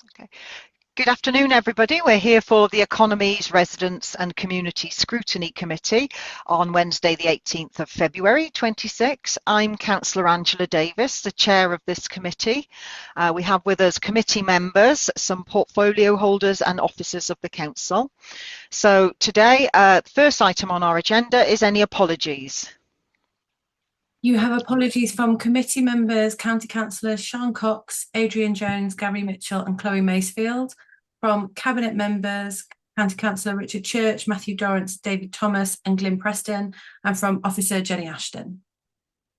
Okay. Good afternoon, everybody. We're here for the Economies, Residents and Community Scrutiny Committee on Wednesday, the 18th of February 26. I'm Councillor Angela Davis, the chair of this committee. We have with us committee members, some portfolio holders and officers of the council. So today, the first item on our agenda is any apologies. You have apologies from committee members, County Councillors Sean Cox, Adrian Jones, Gary Mitchell and Chloe Macefield, from Cabinet members, County Councillor Richard Church, Matthew Dorrance, David Thomas and Glyn Preston, and from Officer Jenny Ashton.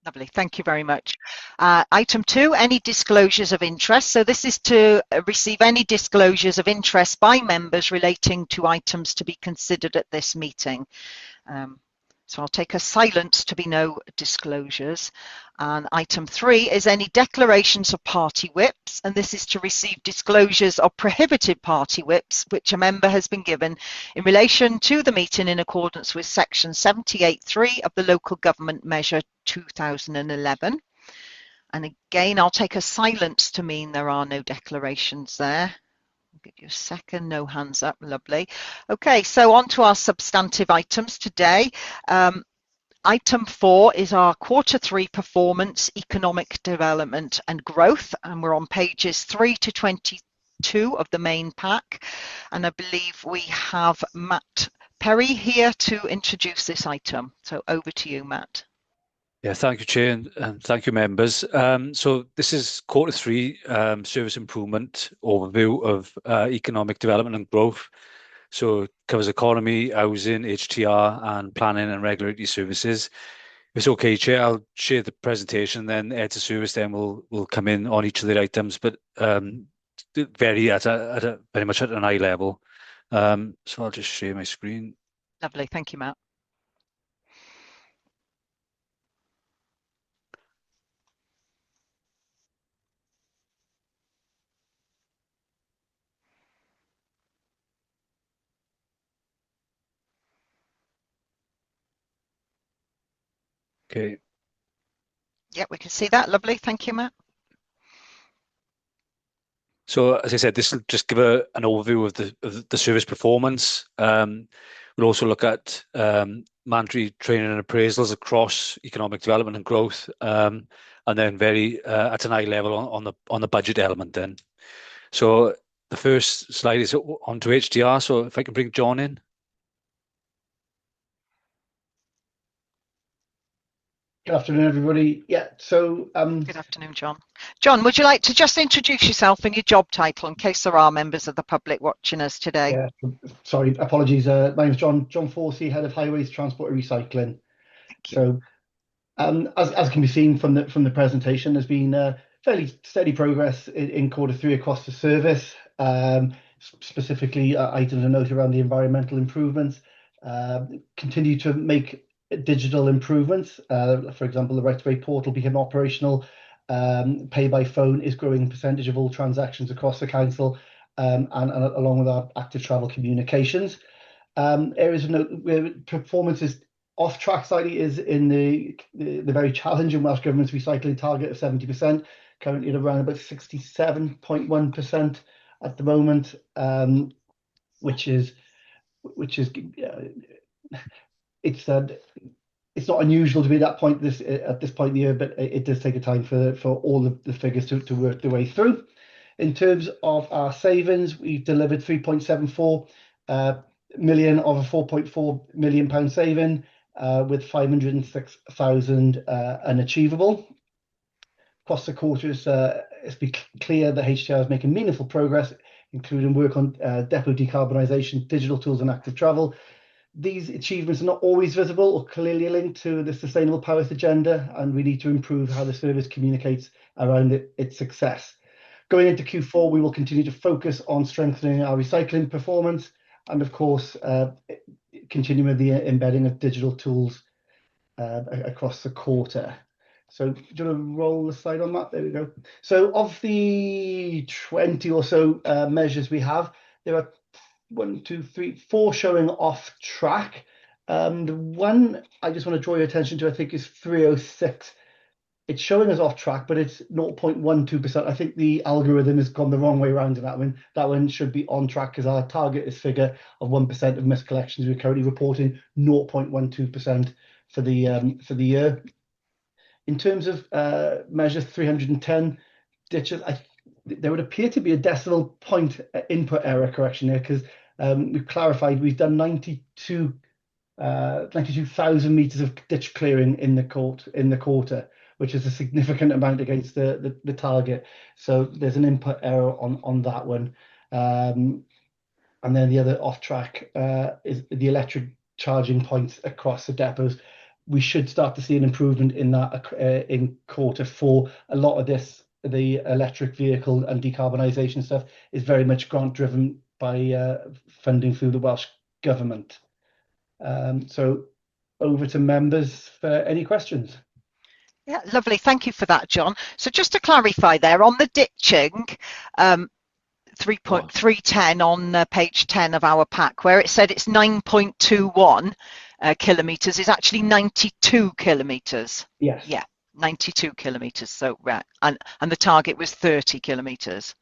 Lovely, thank you very much. Item 2, any disclosures of interest. So this is to receive any disclosures of interest by members relating to items to be considered at this meeting. So I'll take a silence to be no disclosures. And item 3 is any declarations of party whips, and this is to receive disclosures of prohibited party whips which a member has been given in relation to the meeting in accordance with section 78.3 of the Local Government Measure 2011. And again, I'll take a silence to mean there are no declarations there. I'll give you a second, no hands up, lovely. Okay, so on to our substantive items today. Item 4 is our Q3 performance, economic development and growth, and we're on pages 3 to 22 of the main pack. And I believe we have Matt Perry here to introduce this item. So over to you, Matt. Yeah, thank you, Chair, and thank you, members. So this is Q3 service improvement overview of economic development and growth. So it covers economy, housing, HTR, and planning and regulatory services. If it's okay, Chair, I'll share the presentation, then Heads of Service then will come in on each of the items, but vary at a very much at an eye level. So I'll just share my screen. Lovely, thank you, Matt. Okay. Yeah, we can see that. Lovely. Thank you, Matt. So, as I said, this will just give an overview of the service performance. We'll also look at mandatory training and appraisals across economic development and growth, and then very at an eye level on the budget element. Then, so the first slide is onto HDR. So, if I can bring John in. Good afternoon, everybody. Yeah, so good afternoon, John. John, would you like to just introduce yourself and your job title in case there are members of the public watching us today? Yeah, sorry, apologies. My name's John Forsey, Head of Highways, Transport and Recycling. So, as can be seen from the presentation, there's been fairly steady progress in Q3 across the service. Specifically, items of note around the environmental improvements. Continue to make digital improvements. For example, the Right to Way portal became operational. Pay by phone is growing percentage of all transactions across the council, and along with our active travel communications. Areas of note where performance is off track slightly is in the very challenging Welsh Government's recycling target of 70%, currently at around about 67.1% at the moment, which is it's not unusual to be at that point at this point in the year, but it does take a time for all of the figures to work their way through. In terms of our savings, we've delivered 3.74 million of a 4.4 million pound saving, with 506,000 unachievable. Across the quarters, it's been clear that HTR is making meaningful progress, including work on depot decarbonisation, digital tools and active travel. These achievements are not always visible or clearly linked to the Sustainable Powers agenda, and we need to improve how the service communicates around its success. Going into Q4, we will continue to focus on strengthening our recycling performance and, of course, continue with the embedding of digital tools across the quarter. So do you want to roll the slide on that? There we go. So of the 20 or so measures we have, there are 4 showing off track. The one I just want to draw your attention to, I think, is 306 it's showing us off track, but it's 0.12%. I think the algorithm has gone the wrong way around in that one. That one should be on track because our target is figure of 1% of missed collections. We're currently reporting 0.12% for the year. In terms of measure 310 ditches, there would appear to be a decimal point input error correction there because we've clarified we've done 92,000 meters of ditch clearing in the quarter, which is a significant amount against the target. So there's an input error on that one. And then the other off track is the electric charging points across the depots. We should start to see an improvement in that in Q4. A lot of this, the electric vehicle and decarbonisation stuff, is very much grant driven by funding through the Welsh Government. So over to members for any questions. Yeah, lovely. Thank you for that, John. So just to clarify there, on the ditching, 3.310 on page 10 of our pack, where it said it's 9.21 kilometres, is actually 92 kilometres. Yes. Yeah, 92 kilometres. So and the target was 30 kilometres.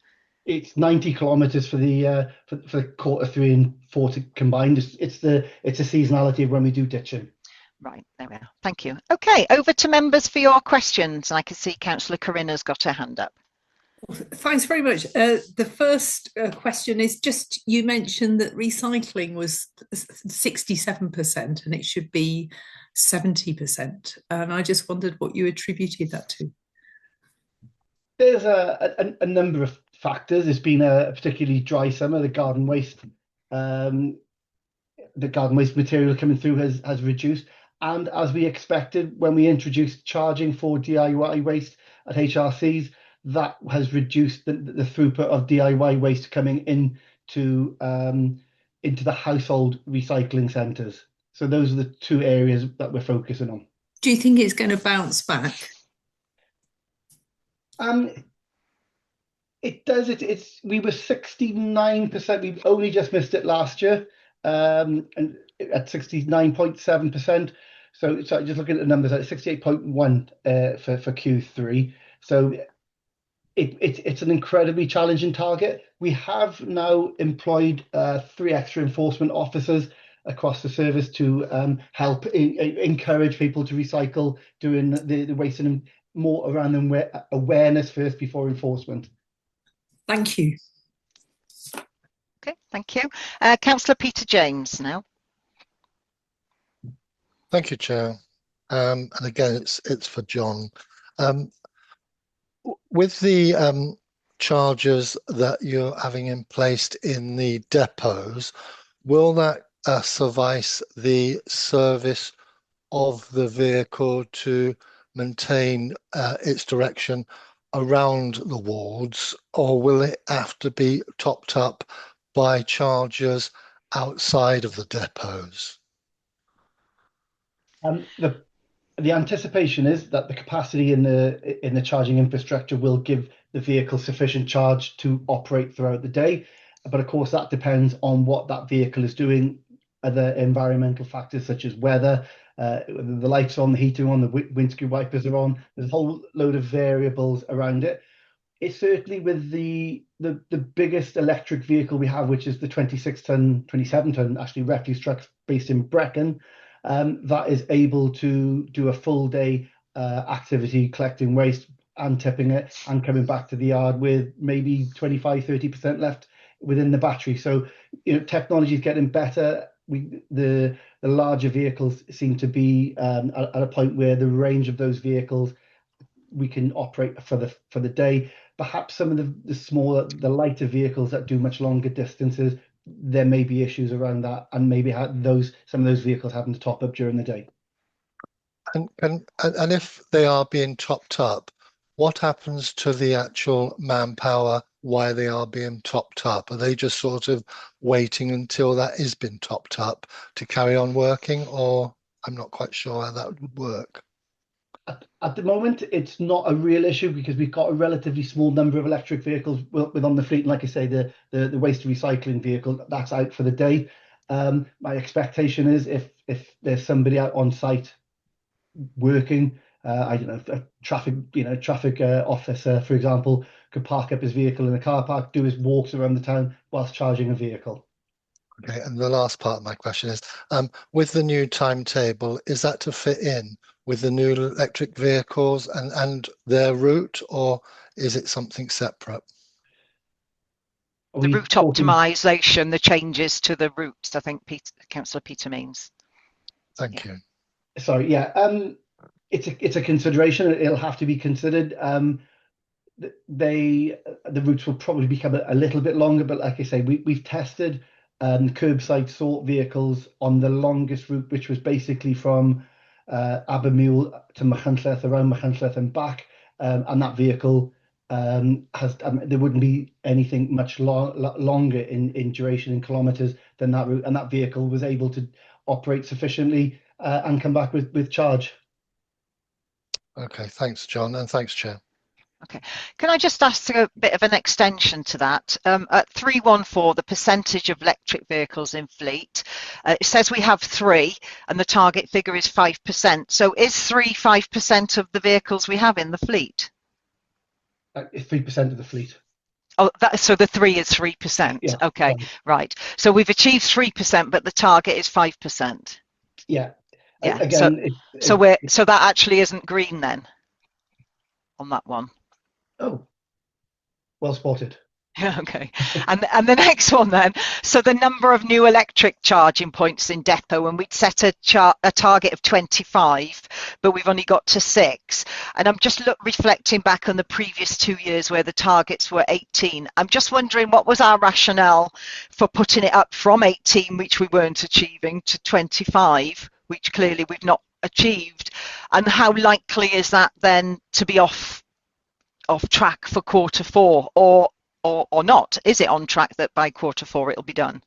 It's 90 kilometres for the for Q3 and 4 combined. It's a seasonality of when we do ditching. Right, there we are. Thank you. Okay, over to members for your questions. I can see Councillor Corinna's got her hand up. Thanks very much. The first question is just, you mentioned that recycling was 67% and it should be 70%. And I just wondered what you attributed that to. There's a number of factors. It's been a particularly dry summer. The garden waste material coming through has reduced. And as we expected, when we introduced charging for DIY waste at HRCs, that has reduced the throughput of DIY waste coming into the household recycling centres. So those are the two areas that we're focusing on. Do you think it's going to bounce back? It does. We were 69%. We only just missed it last year, and at 69.7%. So just looking at the numbers, at 68.1 for Q3. So it's an incredibly challenging target. We have now employed 3 extra enforcement officers across the service to help encourage people to recycle, doing the waste and more around awareness first before enforcement. Thank you. Okay, thank you. Councillor Peter James now. Thank you, Chair. And again, it's for John. With the charges that you're having in place in the depots, will that suffice the service of the vehicle to maintain its direction around the wards, or will it have to be topped up by chargers outside of the depots? The anticipation is that the capacity in the charging infrastructure will give the vehicle sufficient charge to operate throughout the day. But of course, that depends on what that vehicle is doing, other environmental factors such as weather, the lights on, the heating on, the windscreen wipers are on. There's a whole load of variables around it. It's certainly with the biggest electric vehicle we have, which is the 27 ton actually refuse trucks based in Brecon, that is able to do a full day activity, collecting waste and tipping it and coming back to the yard with maybe 25-30% left within the battery. So technology is getting better. The larger vehicles seem to be at a point where the range of those vehicles we can operate for the day. Perhaps some of the smaller, the lighter vehicles that do much longer distances, there may be issues around that, and maybe some of those vehicles having to top up during the day. And if they are being topped up, what happens to the actual manpower while they are being topped up? Are they just sort of waiting until that has been topped up to carry on working, or I'm not quite sure how that would work? At the moment, it's not a real issue because we've got a relatively small number of electric vehicles within the fleet. And like I say, the waste recycling vehicle, that's out for the day. My expectation is if there's somebody out on site working, I don't know, a traffic officer, for example, could park up his vehicle in a car park, do his walks around the town whilst charging a vehicle. Okay, and the last part of my question is, with the new timetable, is that to fit in with the new electric vehicles and their route, or is it something separate? Are The we route talking? optimisation, the changes to the routes, I think Councillor Peter means. Thank you. Sorry, yeah. It's a consideration. It'll have to be considered. The routes will probably become a little bit longer, but like I say, we've tested curbside sort vehicles on the longest route, which was basically from Abermule to Machynlleth, around Machynlleth and back, and that vehicle has there wouldn't be anything much longer in duration in kilometres than that route, and that vehicle was able to operate sufficiently and come back with charge. Okay, thanks, John, and thanks, Chair. Okay, can I just ask a bit of an extension to that? At 314, the percentage of electric vehicles in fleet, it says we have 3 and the target figure is 5%. So is 5% of the vehicles we have in the fleet? It's 3% of the fleet. Oh, so the 3 is 3%. Yeah, okay, right. So we've achieved 3%, but the target is 5%. Yeah. Yeah. Again, so that actually isn't green then on that one. Oh, well spotted. Okay, and the next one then. So the number of new electric charging points in depot, and we'd set a target of 25, but we've only got to 6. And I'm just reflecting back on the previous 2 years where the targets were 18. I'm just wondering what was our rationale for putting it up from 18, which we weren't achieving, to 25, which clearly we've not achieved, and how likely is that then to be off track for Q4, or not? Is it on track that by Q4 it'll be done?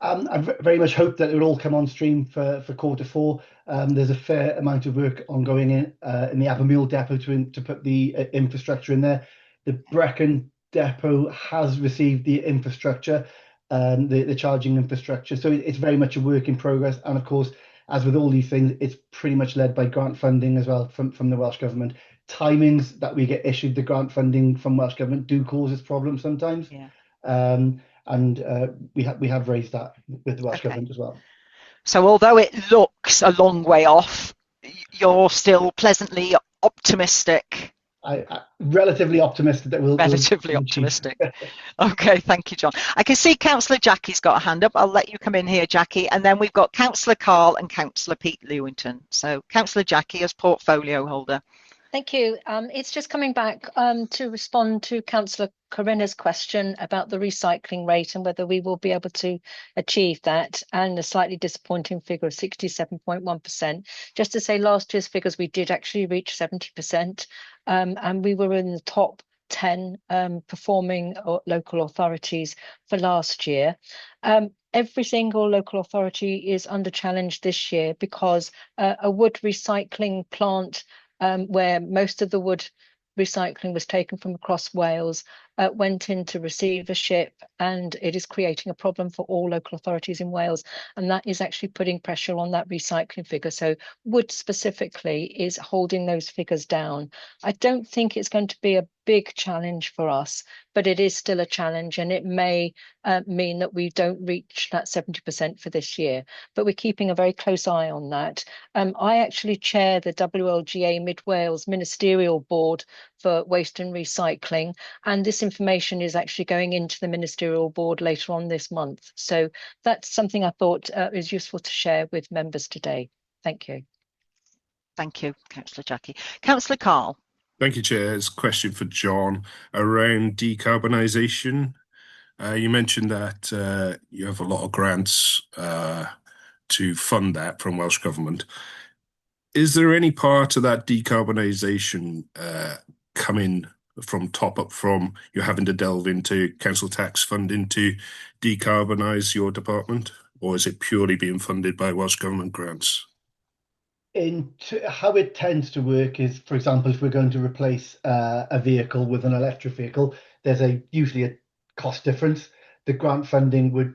I very much hope that it will all come on stream for Q4. There's a fair amount of work ongoing in the Abermule depot to put the infrastructure in there. The Brecon depot has received the infrastructure, the charging infrastructure. So it's very much a work in progress. And of course, as with all these things, it's pretty much led by grant funding as well from the Welsh Government. Timings that we get issued the grant funding from Welsh Government do cause us problems sometimes. Yeah. And we have raised that with the Welsh Government as well. So although it looks a long way off, you're still pleasantly optimistic. I relatively optimistic that we'll optimistic. Okay, thank you, John. I can see Councillor Jackie's got a hand up. I'll let you come in here, Jackie, and then we've got Councillor Carl and Councillor Pete Lewington. So Councillor Jackie as portfolio holder. Thank you. It's just coming back to respond to Councillor Corinna's question about the recycling rate and whether we will be able to achieve that, and a slightly disappointing figure of 67.1%. Just to say, last year's figures, we did actually reach 70%, and we were in the top 10 performing local authorities for last year. Every single local authority is under challenge this year because a wood recycling plant where most of the wood recycling was taken from across Wales went into receivership, and it is creating a problem for all local authorities in Wales, and that is actually putting pressure on that recycling figure. So wood specifically is holding those figures down. I don't think it's going to be a big challenge for us, but it is still a challenge, and it may mean that we don't reach that 70% for this year, but we're keeping a very close eye on that. I actually chair the WLGA Mid Wales Ministerial Board for Waste and Recycling, and this information is actually going into the Ministerial Board later on this month. So that's something I thought is useful to share with members today. Thank you. Thank you, Councillor Jackie. Councillor Carl. Thank you, Chair. It's a question for John around decarbonisation. You mentioned that you have a lot of grants to fund that from Welsh Government. Is there any part of that decarbonisation coming from top up from you having to delve into council tax funding to decarbonise your department, or is it purely being funded by Welsh Government grants? How it tends to work is, for example, if we're going to replace a vehicle with an electric vehicle, there's usually a cost difference. The grant funding would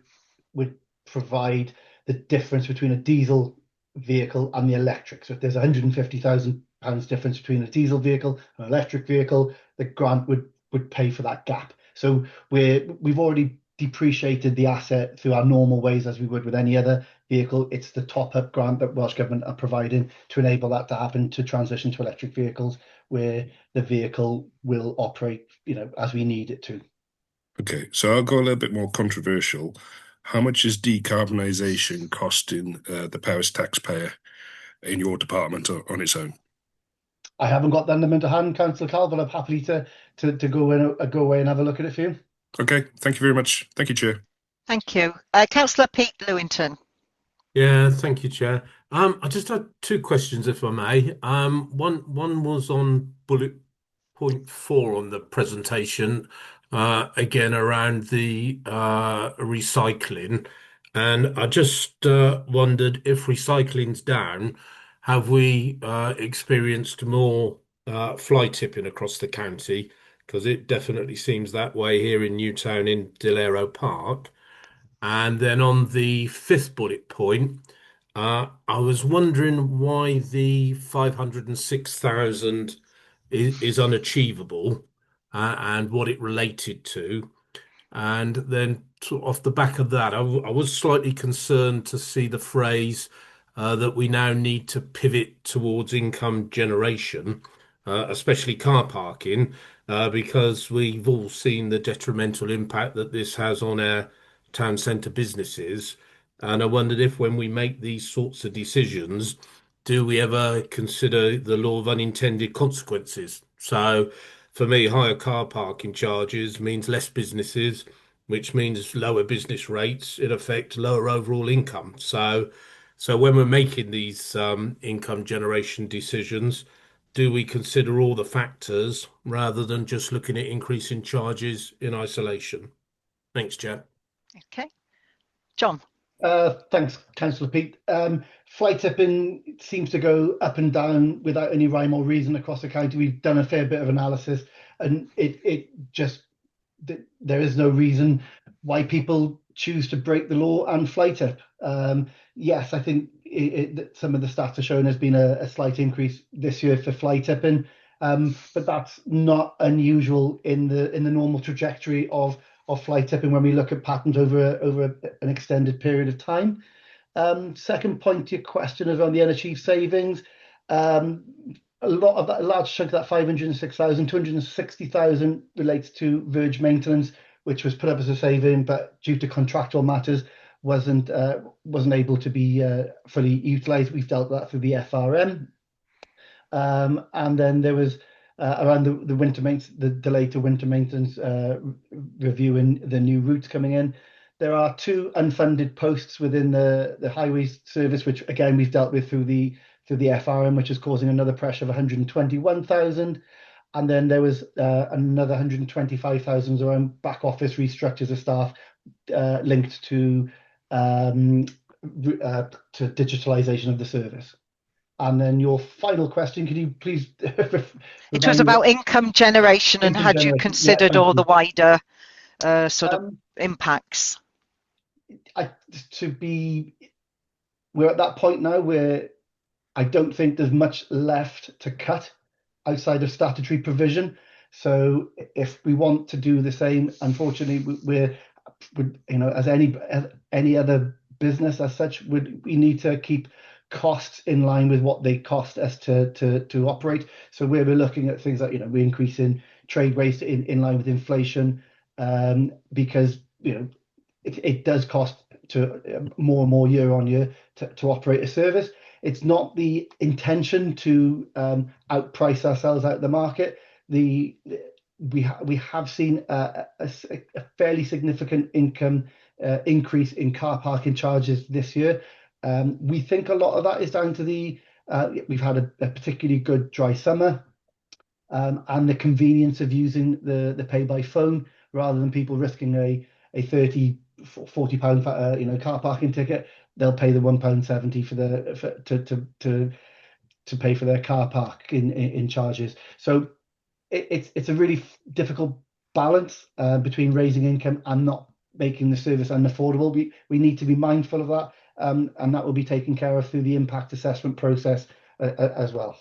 provide the difference between a diesel vehicle and the electric. So if there's £150,000 pounds difference between a diesel vehicle and an electric vehicle, the grant would pay for that gap. So we've already depreciated the asset through our normal ways as we would with any other vehicle. It's the top-up grant that Welsh Government are providing to enable that to happen, to transition to electric vehicles, where the vehicle will operate, as we need it to. Okay, so I'll go a little bit more controversial. How much is decarbonisation costing the Powys taxpayer in your department on its own? I haven't got that number to hand, Councillor Carl, but I'm happy to go away and have a look at it for you. Okay, thank you very much. Thank you, Chair. Thank you. Councillor Pete Lewington. Yeah, thank you, Chair. I just had two questions, if I may. One was on bullet point 4 on the presentation, again around the recycling, and I just wondered if recycling's down, have we experienced more fly tipping across the county? Because it definitely seems that way here in Newtown in Delero Park. And then on the 5th bullet point, I was wondering why the 506,000 is unachievable, and what it related to. And then off the back of that, I was slightly concerned to see the phrase that we now need to pivot towards income generation, especially car parking, because we've all seen the detrimental impact that this has on our town centre businesses. And I wondered if when we make these sorts of decisions, do we ever consider the law of unintended consequences? So for me, higher car parking charges means less businesses, which means lower business rates, in effect, lower overall income. So when we're making these income generation decisions, do we consider all the factors rather than just looking at increasing charges in isolation? Thanks, Chair. Okay. John. Thanks, Councillor Pete. Fly tipping seems to go up and down without any rhyme or reason across the county. We've done a fair bit of analysis, and there is no reason why people choose to break the law and fly tip. Yes, I think some of the stats are showing there's been a slight increase this year for fly tipping, but that's not unusual in the normal trajectory of fly tipping when we look at patterns over an extended period of time. Second point to your question is on the unachieved savings. A large chunk of that 506,000, 260,000 relates to verge maintenance, which was put up as a saving, but due to contractual matters wasn't able to be fully utilised. We've dealt with that through the FRM. And then there was around the winter maintenance, the delay to winter maintenance, reviewing the new routes coming in. There are 2 unfunded posts within the highways service, which again we've dealt with through the FRM, which is causing another pressure of 121,000. And then there was another 125,000 around back office restructures of staff linked to digitalisation of the service. And then your final question, can you please? It was about income generation and had you considered all the wider sort of impacts? We're at that point now where I don't think there's much left to cut outside of statutory provision. So if we want to do the same, unfortunately, we're as any other business as such, we need to keep costs in line with what they cost us to operate. So we're looking at things like we're increasing trade waste in line with inflation, because it does cost to more and more year on year to operate a service. It's not the intention to outprice ourselves out of the market. We have seen a fairly significant income increase in car parking charges this year. We think a lot of that is down to we've had a particularly good dry summer, and the convenience of using the pay by phone rather than people risking a 30, 40 pound car parking ticket. They'll pay the £1.70 to pay for their car park in charges. So it's a really difficult balance between raising income and not making the service unaffordable. We need to be mindful of that, and that will be taken care of through the impact assessment process as well.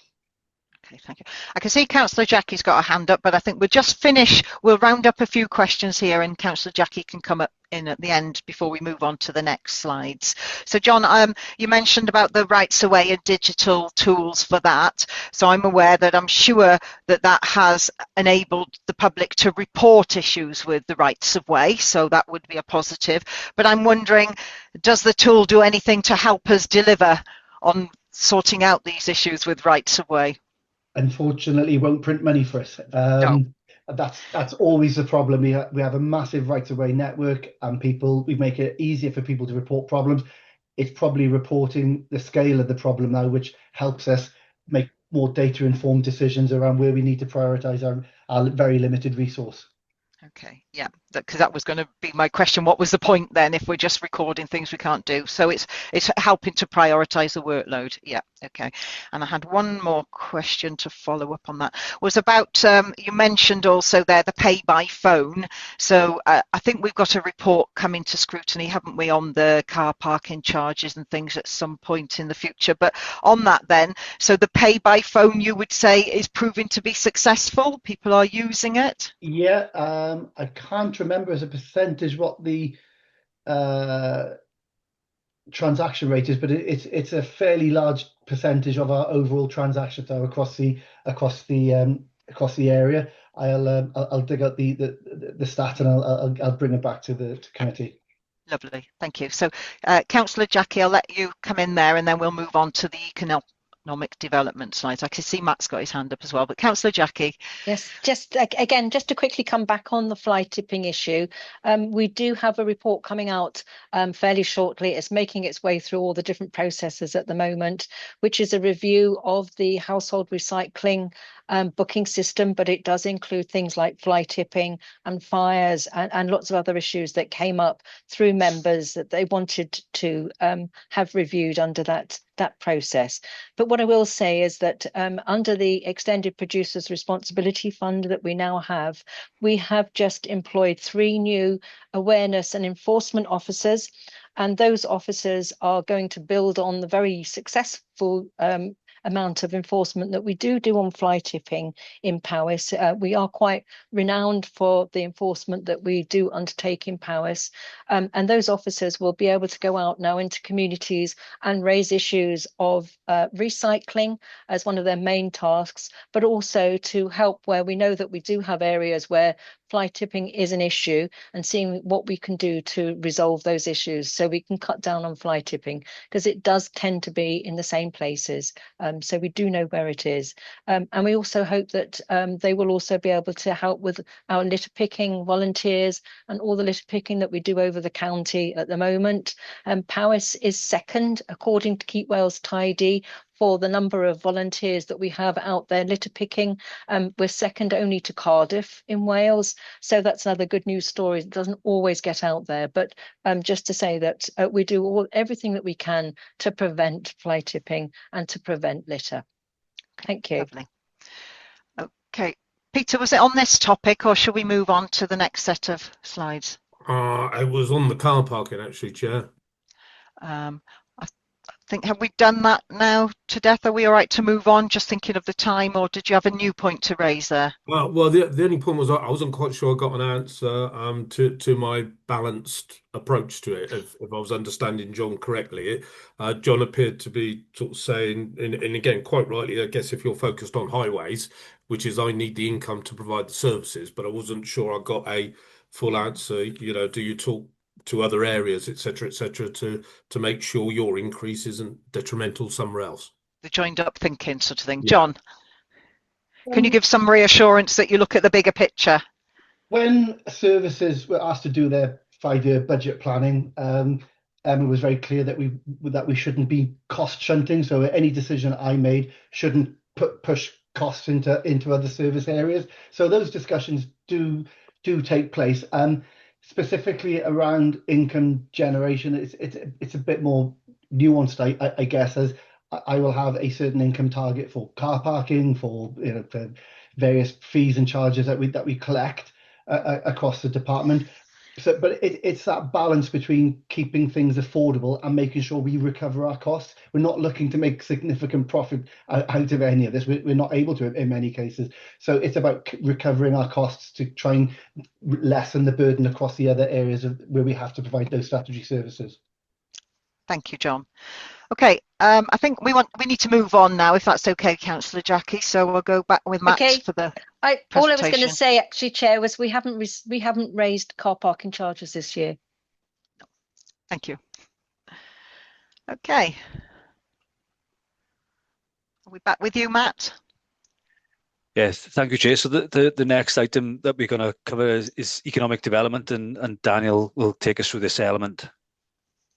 Okay, thank you. I can see Councillor Jackie's got a hand up, but I think we'll just finish. We'll round up a few questions here, and Councillor Jackie can come up in at the end before we move on to the next slides. So, John, you mentioned about the rights away and digital tools for that. So I'm aware that I'm sure that that has enabled the public to report issues with the rights of way. So that would be a positive. But I'm wondering, does the tool do anything to help us deliver on sorting out these issues with rights of way? Unfortunately, won't print money for us. No. That's always the problem. We have a massive right of way network, and we make it easier for people to report problems. It's probably reporting the scale of the problem now, which helps us make more data informed decisions around where we need to prioritize our very limited resource. Okay, yeah, because that was going to be my question. What was the point then if we're just recording things we can't do? So it's helping to prioritize the workload. Yeah, okay. And I had one more question to follow up on that. Was about you mentioned also there the pay by phone. So I think we've got a report coming to Scrutiny, haven't we, on the car parking charges and things at some point in the future. But on that then, so the pay by phone, you would say, is proving to be successful? People are using it? Yeah, I can't remember as a percentage what the transaction rate is, but it's a fairly large percentage of our overall transactions are across the area. I'll dig out the stat and I'll bring it back to the committee. Lovely, thank you. So, Councillor Jackie, I'll let you come in there, and then we'll move on to the economic development slides. I can see Matt's got his hand up as well, but Councillor Jackie. Yes, just again, just to quickly come back on the fly tipping issue, we do have a report coming out fairly shortly. It's making its way through all the different processes at the moment, which is a review of the household recycling booking system, but it does include things like fly tipping and fires and lots of other issues that came up through members that they wanted to have reviewed under that process. But what I will say is that under the Extended Producers Responsibility Fund that we now have, we have just employed 3 new awareness and enforcement officers, and those officers are going to build on the very successful amount of enforcement that we do on fly tipping in Powys. We are quite renowned for the enforcement that we do undertake in Powys, and those officers will be able to go out now into communities and raise issues of recycling as one of their main tasks, but also to help where we know that we do have areas where fly tipping is an issue, and seeing what we can do to resolve those issues so we can cut down on fly tipping, because it does tend to be in the same places. So we do know where it is. And we also hope that they will also be able to help with our litter picking volunteers and all the litter picking that we do over the county at the moment. Powys is second, according to Keep Wales Tidy, for the number of volunteers that we have out there litter picking. We're second only to Cardiff in Wales. So that's another good news story. It doesn't always get out there, but just to say that we do everything that we can to prevent fly tipping and to prevent litter. Thank you. Lovely. Okay, Peter, was it on this topic, or should we move on to the next set of slides? I was on the car parking, actually, Chair. I think, have we done that now to death? Are we all right to move on, just thinking of the time, or did you have a new point to raise there? Well, the only point was I wasn't quite sure I got an answer to my balanced approach to it, if I was understanding John correctly. John appeared to be sort of saying, and again, quite rightly, I guess, if you're focused on highways, which is I need the income to provide the services, but I wasn't sure I got a full answer. You know, do you talk to other areas, etc., to make sure your increase isn't detrimental somewhere else? The joined up thinking sort of thing. Yeah. John, can you give some reassurance that you look at the bigger picture? When services were asked to do their 5-year budget planning, Emma was very clear that we shouldn't be cost shunting. So any decision I made shouldn't push costs into other service areas. So those discussions do take place. Specifically around income generation, it's a bit more nuanced, I guess, as I will have a certain income target for car parking, for for various fees and charges that we collect across the department. So, but it's that balance between keeping things affordable and making sure we recover our costs. We're not looking to make significant profit out of any of this. We're not able to in many cases. So it's about recovering our costs to try and lessen the burden across the other areas of where we have to provide those statutory services. Thank you, John. Okay, I think we need to move on now, if that's okay, Councillor Jackie. So we'll go back with Matt for the all I was going to presentation. say, actually, Chair, was we haven't raised car parking charges this year. Thank you. Okay. Are we back with you, Matt? Yes, thank you, Chair. So the next item that we're going to cover is economic development, and Daniel will take us through this element.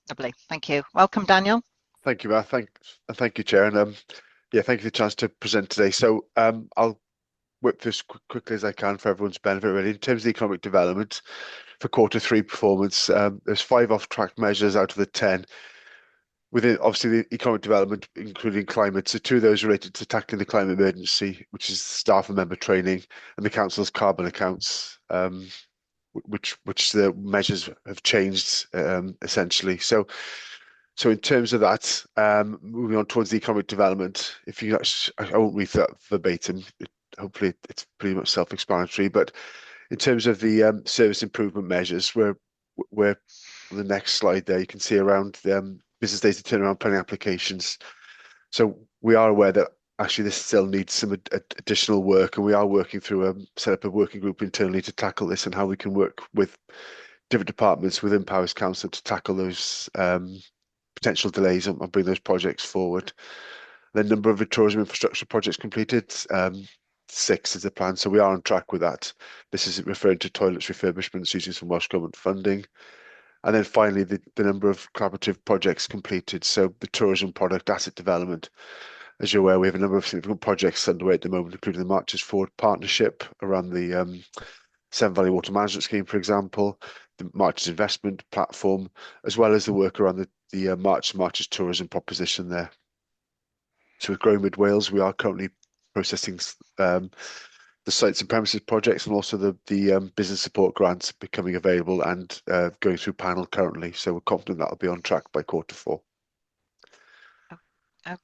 Lovely, thank you. Welcome, Daniel. Thank you, Matt. Thank you, Chair. And yeah, thank you for the chance to present today. So I'll whip this quickly as I can for everyone's benefit, really. In terms of the economic development for Q3 performance, there's 5 off-track measures out of the 10 within, obviously, the economic development, including climate. So 2 of those related to tackling the climate emergency, which is staff and member training, and the council's carbon accounts, which the measures have changed essentially. So in terms of that, moving on towards the economic development, if you actually, I won't read that verbatim. Hopefully, it's pretty much self-explanatory. But in terms of the service improvement measures, we're on the next slide there. You can see around the business data turnaround planning applications. So we are aware that actually this still needs some additional work, and we are working through set up a working group internally to tackle this and how we can work with different departments within Powys Council to tackle those potential delays and bring those projects forward. The number of tourism infrastructure projects completed, 6 is the plan, so we are on track with that. This is referring to toilets refurbishments using some Welsh Government funding. And then finally, the number of collaborative projects completed. So the tourism product asset development. As you're aware, we have a number of significant projects underway at the moment, including the Marches Forward partnership around the Severn Valley Water Management Scheme, for example, the Marches Investment Platform, as well as the work around the Marches Tourism proposition there. So with Growing Mid Wales, we are currently processing the sites and premises projects, and also the business support grants becoming available and going through panel currently. So we're confident that'll be on track by Q4.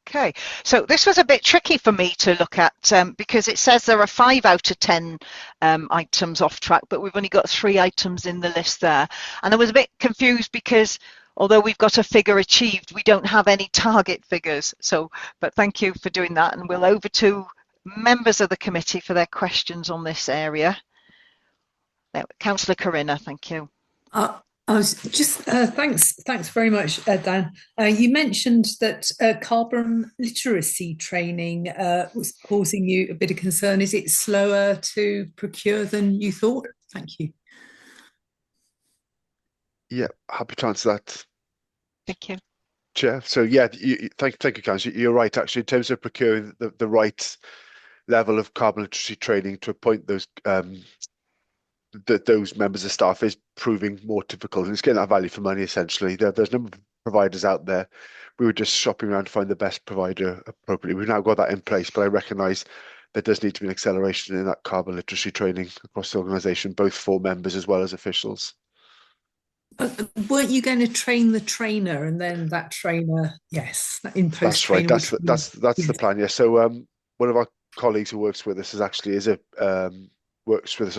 Okay, so this was a bit tricky for me to look at because it says there are 5 out of 10 items off track, but we've only got 3 items in the list there. And I was a bit confused because although we've got a figure achieved, we don't have any target figures. So, but thank you for doing that. And we'll over to members of the committee for their questions on this area. Councillor Corinna, thank you. I was just thanks very much, Dan. You mentioned that carbon literacy training was causing you a bit of concern. Is it slower to procure than you thought? Thank you. Yeah, happy to answer that. Thank you, Chair. So yeah, thank you, Councillor. You're right, actually, in terms of procuring the right level of carbon literacy training to appoint those those members of staff is proving more difficult, and it's getting that value for money essentially. There's a number of providers out there. We were just shopping around to find the best provider appropriately. We've now got that in place, but I recognise there does need to be an acceleration in that carbon literacy training across the organisation, both for members as well as officials. Weren't you going to train the trainer, and then that trainer, yes, that in-post That's right. trainer? That's the plan. Yeah. So one of our colleagues who works with us works with us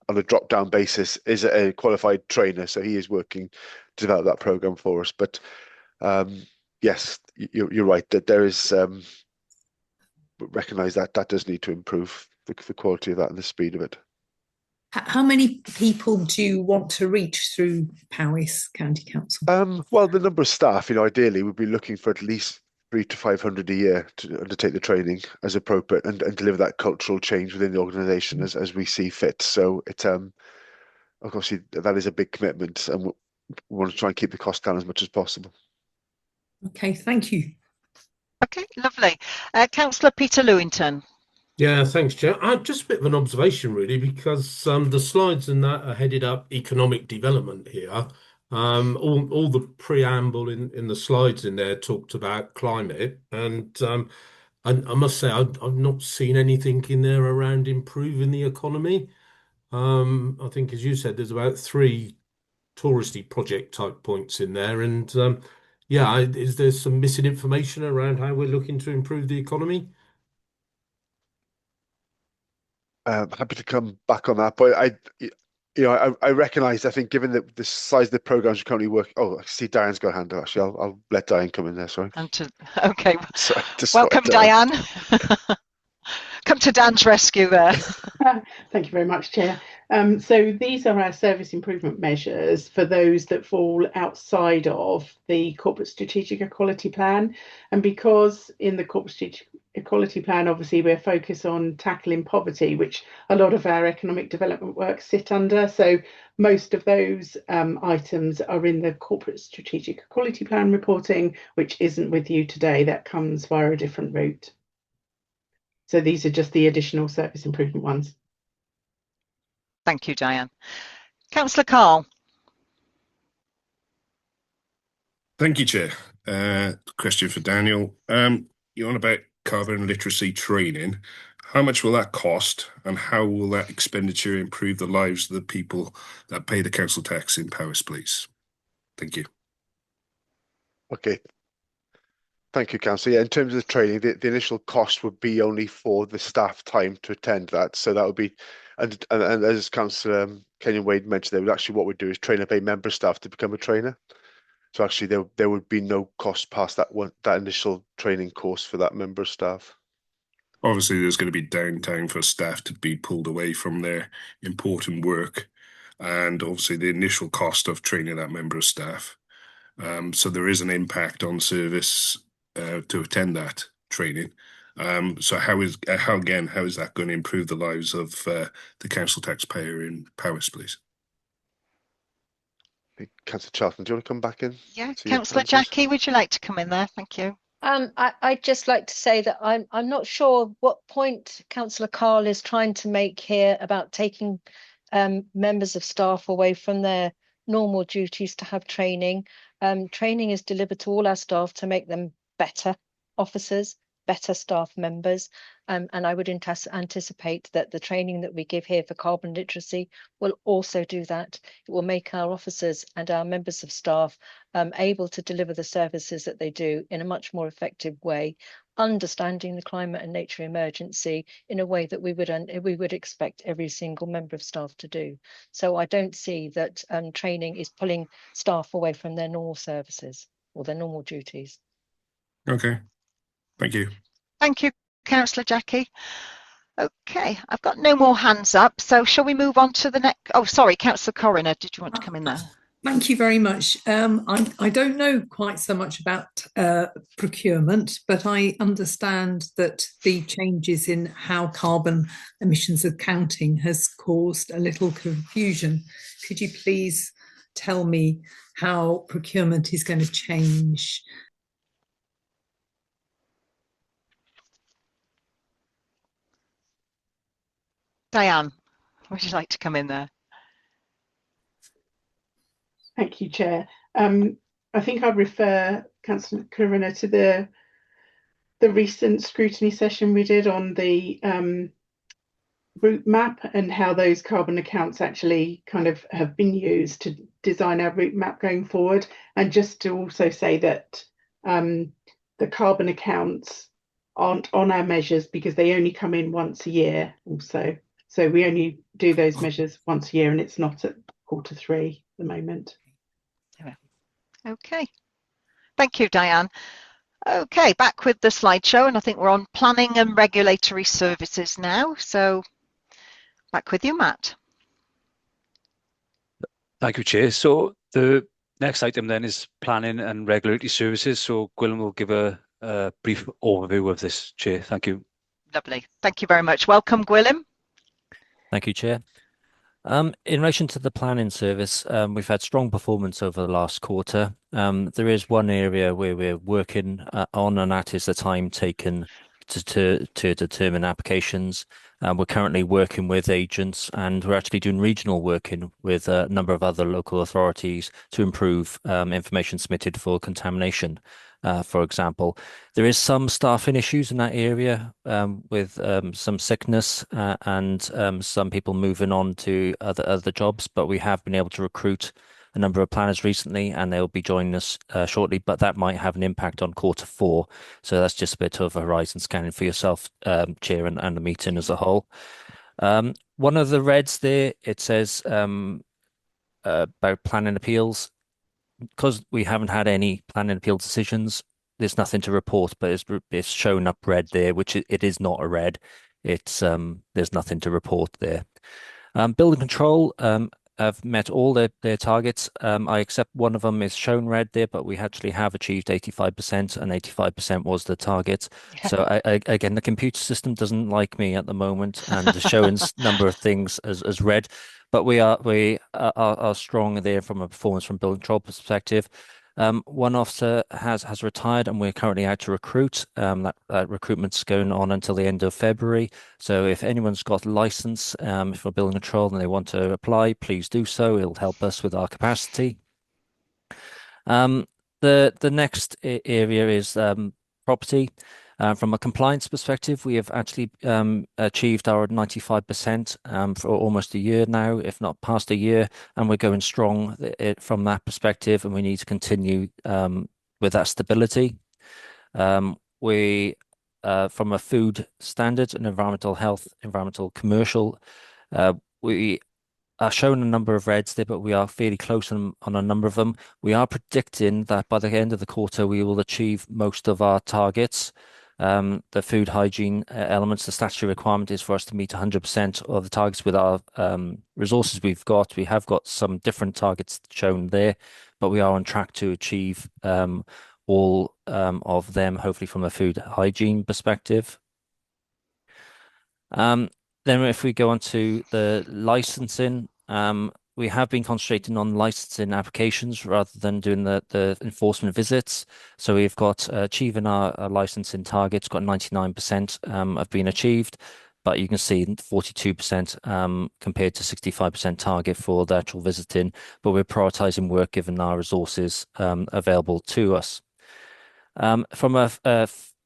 on a drop-down basis, is a qualified trainer, so he is working to develop that program for us. But yes, you're right that there is recognise that does need to improve the quality of that and the speed of it. How many people do you want to reach through Powys County Council? Well, the number of staff, ideally, we'd be looking for at least 300 to 500 a year to undertake the training as appropriate and deliver that cultural change within the organisation as we see fit. So it's obviously that is a big commitment, and we want to try and keep the cost down as much as possible. Okay, thank you. Okay, lovely. Councillor Peter Lewington. Yeah, thanks, Chair. Just a bit of an observation, really, because the slides in that are headed up economic development here. All the preamble in the slides in there talked about climate, and I must say I've not seen anything in there around improving the economy. I think, as you said, there's about 3 touristy project type points in there. And yeah, is there some missing information around how we're looking to improve the economy? Happy to come back on that, but I recognise. I think given the size of the programs we're currently working. Oh, I see Diane's got a hand up. Actually, I'll let Diane come in there. Sorry. Okay. Sorry, Welcome, Diane. Come to Dan's rescue there. Thank you very much, Chair. So these are our service improvement measures for those that fall outside of the Corporate Strategic Equality Plan. And because in the Corporate Strategic Equality Plan, obviously we're focused on tackling poverty, which a lot of our economic development work sit under. So most of those items are in the Corporate Strategic Equality Plan reporting, which isn't with you today. That comes via a different route. So these are just the additional service improvement ones. Thank you, Diane. Councillor Carl. Thank you, Chair. Question for Daniel. You're on about carbon literacy training. How much will that cost, and how will that expenditure improve the lives of the people that pay the council tax in Powys, please? Thank you. Okay. Thank you, Councillor. Yeah, in terms of the training, the initial cost would be only for the staff time to attend that. So that would be, and as Councillor Kenyon Wade mentioned, what we'd do is train up a member staff to become a trainer. So actually, there would be no cost past that initial training course for that member of staff. Obviously, there's going to be downtime for staff to be pulled away from their important work, and obviously the initial cost of training that member of staff. So there is an impact on service to attend that training. So how is that going to improve the lives of the council taxpayer in Powys, please? Councillor Charlton, do you want to come back in? Yeah, Councillor Jackie, would you like to come in there? Thank you. I'd just like to say that I'm not sure what point Councillor Carl is trying to make here about taking members of staff away from their normal duties to have training. Training is delivered to all our staff to make them better officers, better staff members. And I would anticipate that the training that we give here for carbon literacy will also do that. It will make our officers and our members of staff able to deliver the services that they do in a much more effective way, understanding the climate and nature emergency in a way that we would expect every single member of staff to do. So I don't see that training is pulling staff away from their normal services or their normal duties. Okay, thank you. Thank you, Councillor Jackie. Okay, I've got no more hands up, so shall we move on to the next? Oh, sorry, Councillor Coroner, did you want to come in there? Thank you very much. I don't know quite so much about procurement, but I understand that the changes in how carbon emissions accounting has caused a little confusion. Could you please tell me how procurement is going to change? Diane, would you like to come in there? Thank you, Chair. I think I'd refer Councillor Coroner to the recent scrutiny session we did on the route map and how those carbon accounts actually kind of have been used to design our route map going forward. And just to also say that the carbon accounts aren't on our measures because they only come in once a year also. So we only do those measures once a year, and it's not at Q3 at the moment. Okay, thank you, Diane. Okay, back with the slideshow, and I think we're on planning and regulatory services now. So back with you, Matt. Thank you, Chair. So the next item then is planning and regulatory services. So Gwilym will give a brief overview of this, Chair. Thank you. Lovely. Thank you very much. Welcome, Gwilym. Thank you, Chair. In relation to the planning service, we've had strong performance over the last quarter. There is one area where we're working on, and that is the time taken to determine applications. We're currently working with agents, and we're actually doing regional working with a number of other local authorities to improve information submitted for contamination. For example, there is some staffing issues in that area with some sickness and some people moving on to other jobs, but we have been able to recruit a number of planners recently, and they'll be joining us shortly, but that might have an impact on Q4. So that's just a bit of a horizon scanning for yourself, Chair, and the meeting as a whole. One of the reds there, it says about planning appeals. Because we haven't had any planning appeal decisions, there's nothing to report, but it's shown up red there, which it is not a red. It's there's nothing to report there. Building control have met all their targets. I accept one of them is shown red there, but we actually have achieved 85%, and 85% was the target. So again, the computer system doesn't like me at the moment and is showing number of things as red, but we are strong there from a performance from building control perspective. One officer has retired, and we're currently out to recruit. That recruitment's going on until the end of February. So if anyone's got a license for building control and they want to apply, please do so. It'll help us with our capacity. The next area is property. From a compliance perspective, we have actually achieved our 95% for almost a year now, if not past a year, and we're going strong from that perspective, and we need to continue with that stability. We, from a food standards and environmental health, environmental commercial, we are shown a number of reds there, but we are fairly close on a number of them. We are predicting that by the end of the quarter, we will achieve most of our targets. The food hygiene elements, the statutory requirement is for us to meet 100% of the targets with our resources we've got. We have got some different targets shown there, but we are on track to achieve all of them, hopefully from a food hygiene perspective. Then if we go on to the licensing, we have been concentrating on licensing applications rather than doing the enforcement visits. So we've got achieving our licensing targets, got 99% have been achieved, but you can see 42% compared to 65% target for the actual visiting, but we're prioritizing work given our resources available to us. From a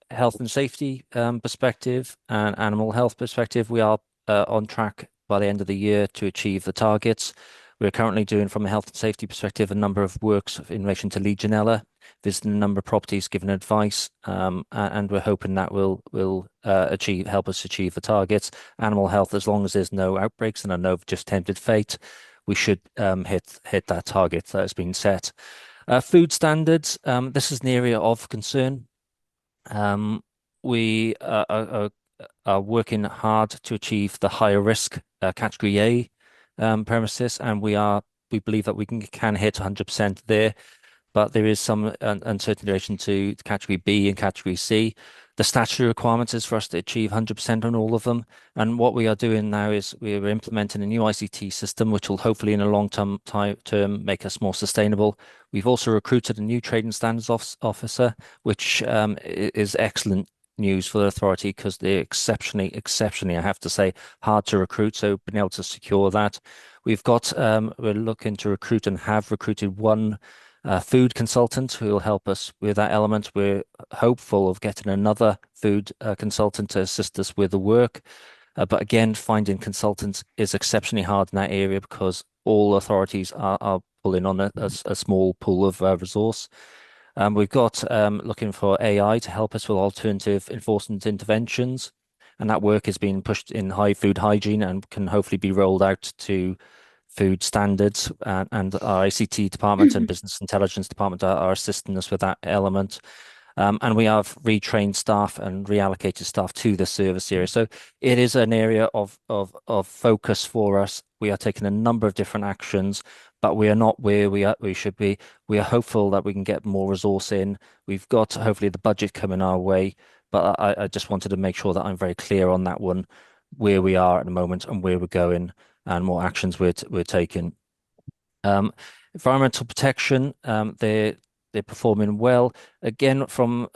health and safety perspective and animal health perspective, we are on track by the end of the year to achieve the targets. We're currently doing, from a health and safety perspective, a number of works in relation to Legionella, visiting a number of properties, giving advice, and we're hoping that will help us achieve the targets. Animal health, as long as there's no outbreaks and I know just tempted fate, we should hit that target that has been set. Food standards, this is an area of concern. We are working hard to achieve the higher risk category A premises, and we believe that we can hit 100% there, but there is some uncertainty in relation to category B and category C. The statutory requirement is for us to achieve 100% on all of them, and what we are doing now is we're implementing a new ICT system, which will hopefully in a long-term term make us more sustainable. We've also recruited a new trading standards officer, which is excellent news for the authority because they're exceptionally, I have to say, hard to recruit. So being able to secure that, we're looking to recruit and have recruited one food consultant who will help us with that element. We're hopeful of getting another food consultant to assist us with the work. But again, finding consultants is exceptionally hard in that area because all authorities are pulling on a small pool of resource. We've got looking for AI to help us with alternative enforcement interventions, and that work is being pushed in food hygiene and can hopefully be rolled out to food standards. And our ICT department and business intelligence department are assisting us with that element. And we have retrained staff and reallocated staff to the service area. So it is an area of focus for us. We are taking a number of different actions, but we are not where we should be. We are hopeful that we can get more resource in. We've got hopefully the budget coming our way, but I just wanted to make sure that I'm very clear on that one, where we are at the moment and where we're going and what actions we're taking. Environmental protection, they're performing well. Again, from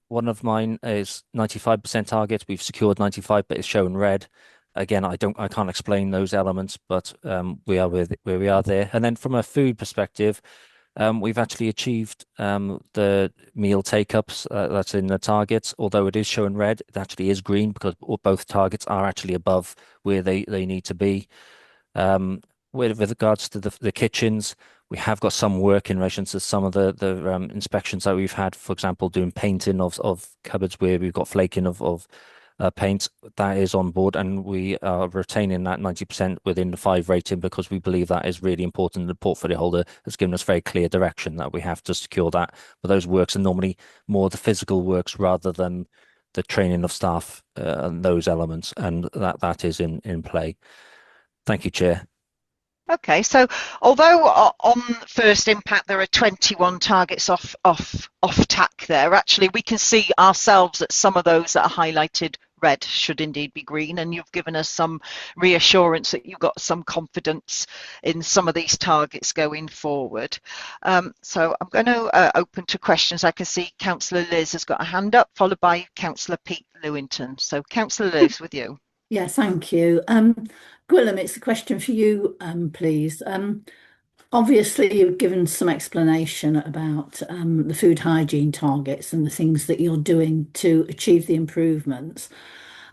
one of mine is 95% target. We've secured 95, but it's shown red. Again, I can't explain those elements, but we are where we are there. And then from a food perspective, we've actually achieved the meal take-ups that's in the targets. Although it is showing red, it actually is green because both targets are actually above where they need to be. With regards to the kitchens, We have got some work in relation to some of the inspections that we've had, for example, doing painting of cupboards where we've got flaking of paint. That is on board, and we are retaining that 90% within the 5 rating because we believe that is really important. The portfolio holder has given us very clear direction that we have to secure that. But those works are normally more the physical works rather than the training of staff and those elements, and that is in play. Thank you, Chair. Okay, so although on first impact there are 21 targets off tack there, actually we can see ourselves that some of those that are highlighted red should indeed be green, and you've given us some reassurance that you've got some confidence in some of these targets going forward. So I'm going to open to questions. I can see Councillor Liz has got a hand up, followed by Councillor Pete Lewington. So Councillor Liz, with you. Yeah, thank you. Gwilym, it's a question for you, please. Obviously, you've given some explanation about the food hygiene targets and the things that you're doing to achieve the improvements.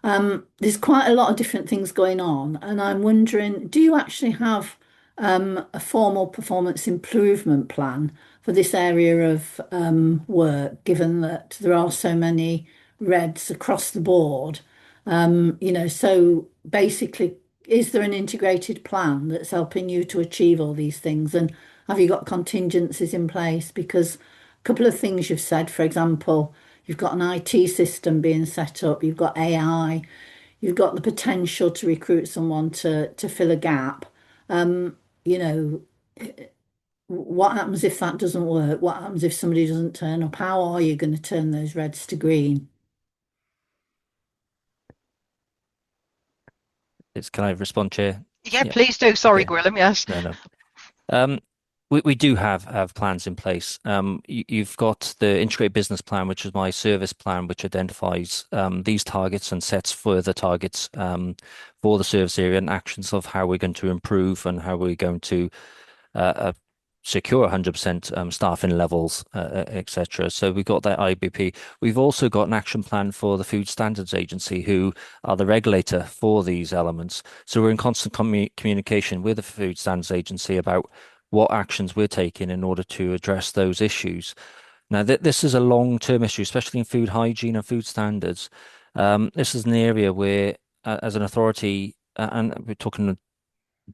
There's quite a lot of different things going on, and I'm wondering, do you actually have a formal performance improvement plan for this area of work, given that there are so many reds across the board? So basically, is there an integrated plan that's helping you to achieve all these things? And have you got contingencies in place? Because a couple of things you've said, for example, you've got an IT system being set up, you've got AI, you've got the potential to recruit someone to fill a gap. What happens if that doesn't work? What happens if somebody doesn't turn up? How are you going to turn those reds to green? Can I respond, Chair? Yeah, please do. Sorry, Okay. Gwilym, yes. No. We do have plans in place. You've got the integrated business plan, which is my service plan, which identifies these targets and sets further targets for the service area and actions of how we're going to improve and how we're going to secure 100% staffing levels, etc. So we've got that IBP. We've also got an action plan for the Food Standards Agency, who are the regulator for these elements. So we're in constant communication with the Food Standards Agency about what actions we're taking in order to address those issues. Now, this is a long-term issue, especially in food hygiene and food standards. This is an area where, as an authority, and we're talking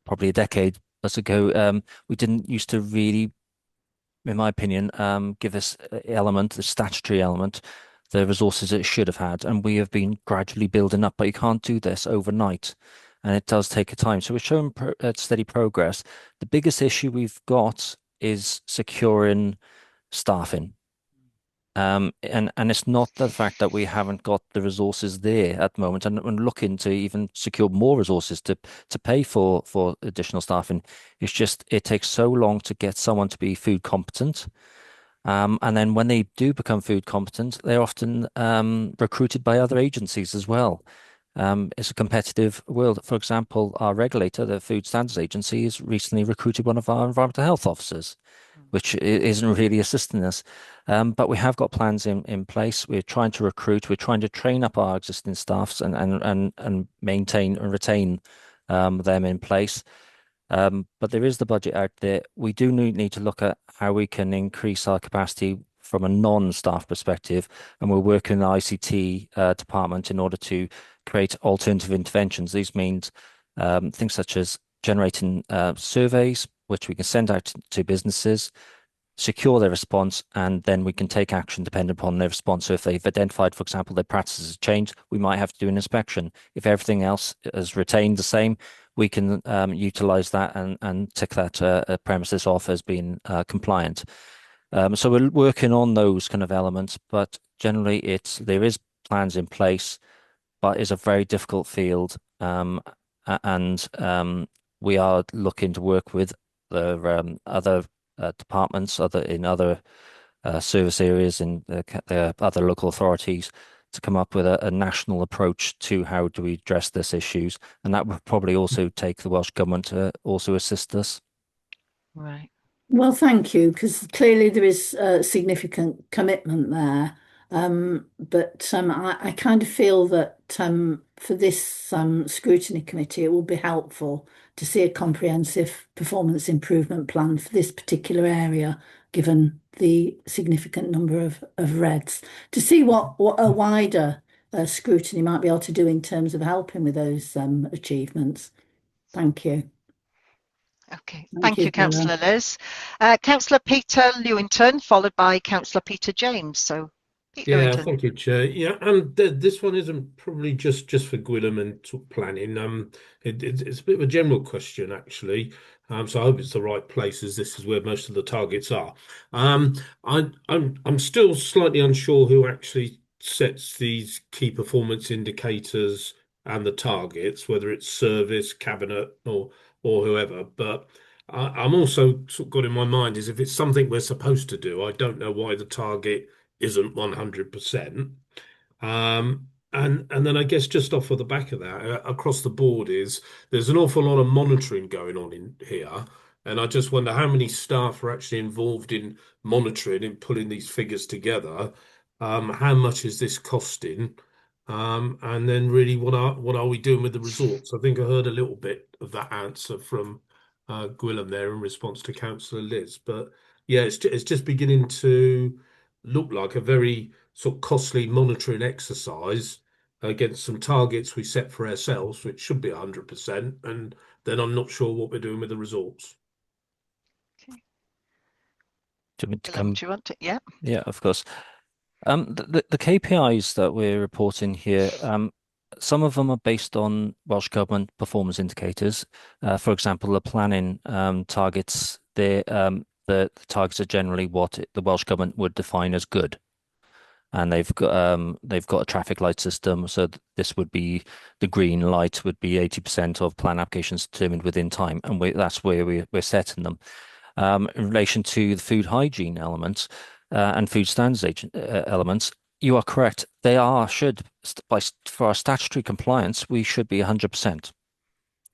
probably a decade plus ago, we didn't used to really, in my opinion, give this element, the statutory element, the resources it should have had. And we have been gradually building up, but you can't do this overnight. And it does take a time. So we're showing steady progress. The biggest issue we've got is securing staffing. And it's not the fact that we haven't got the resources there at the moment, and looking to even secure more resources to pay for additional staffing. It's just it takes so long to get someone to be food competent. And then when they do become food competent, they're often recruited by other agencies as well. It's a competitive world. For example, our regulator, the Food Standards Agency, has recently recruited one of our environmental health officers, which isn't really assisting us. But we have got plans in place. We're trying to recruit. We're trying to train up our existing staffs and maintain and retain them in place. But there is the budget out there. We do need to look at how we can increase our capacity from a non-staff perspective, and we're working in the ICT department in order to create alternative interventions. These means things such as generating surveys, which we can send out to businesses, secure their response, and then we can take action depending upon their response. So if they've identified, for example, their practices have changed, we might have to do an inspection. If everything else is retained the same, we can utilize that and tick that premises off as being compliant. So we're working on those kind of elements, but generally there is plans in place, but it's a very difficult field. And we are looking to work with the other departments, in other service areas in the other local authorities to come up with a national approach to how do we address this issues. And that would probably also take the Welsh Government to also assist us. Right. Well, thank you, because clearly there is a significant commitment there. But I kind of feel that for this scrutiny committee, it will be helpful to see a comprehensive performance improvement plan for this particular area, given the significant number of reds, to see what a wider scrutiny might be able to do in terms of helping with those achievements. Thank you. Okay, thank you, Gwilym. Councillor Liz. Councillor Peter Lewington, followed by Councillor Peter James. So, Pete Yeah, Lewington. thank you, Chair. Yeah, and this one isn't probably just for Gwilym and planning. It's a bit of a general question actually. So I hope it's the right place, as this is where most of the targets are. I'm still slightly unsure who actually sets these key performance indicators and the targets, whether it's service, cabinet, or whoever. But I'm also sort of got in my mind is if it's something we're supposed to do, I don't know why the target isn't 100%. And then I guess just off of the back of that, across the board there's an awful lot of monitoring going on in here. And I just wonder how many staff are actually involved in monitoring and pulling these figures together. How much is this costing? And then really what are we doing with the results? I think I heard a little bit of that answer from Gwilym there in response to Councillor Liz. But yeah, it's just beginning to look like a very sort of costly monitoring exercise against some targets we set for ourselves, which should be 100%, and then I'm not sure what we're doing with the results. Okay. Do you want me to Gwilym, come? do you want to? Yeah. Yeah, of course. The KPIs that we're reporting here, some of them are based on Welsh Government performance indicators. For example, the planning targets, the targets are generally what the Welsh Government would define as good. And they've got a traffic light system, so this would be the green light would be 80% of plan applications determined within time, and that's where we're setting them. In relation to the food hygiene elements and food standards elements, you are correct. They for our statutory compliance, we should be 100%.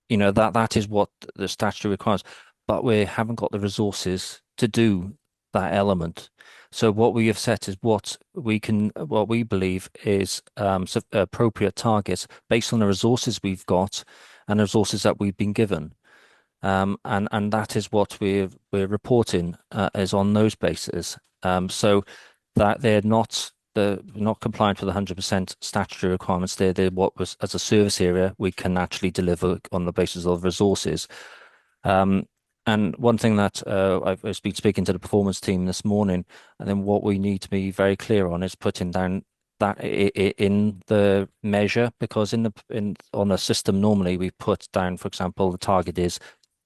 You know, that is what the statutory requires, but we haven't got the resources to do that element. So what we have set is what we believe is appropriate targets based on the resources we've got and the resources that we've been given. And that is what we're reporting is on those bases. So that they're not compliant with 100% statutory requirements. They're what was as a service area we can actually deliver on the basis of resources. And one thing that I've been speaking to the performance team this morning, and then what we need to be very clear on is putting down that in the measure, because on a system normally we put down, for example, the target is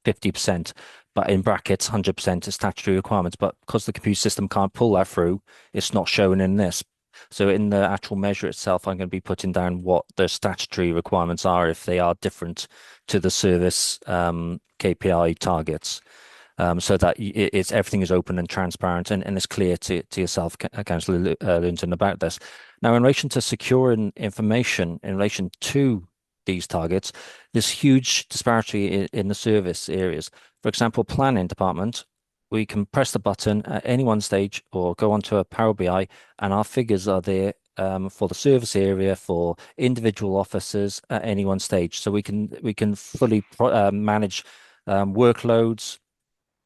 50%, but in brackets 100% is statutory requirements. But because the computer system can't pull that through, it's not shown in this. So in the actual measure itself, I'm going to be putting down what the statutory requirements are if they are different to the service KPI targets. So that everything is open and transparent and it's clear to yourself, Councillor Lewington, about this. Now, in relation to securing information in relation to these targets, there's huge disparity in the service areas. For example, planning department, we can press the button at any one stage or go onto a Power BI and our figures are there for the service area, for individual officers at any one stage. So we can fully manage workloads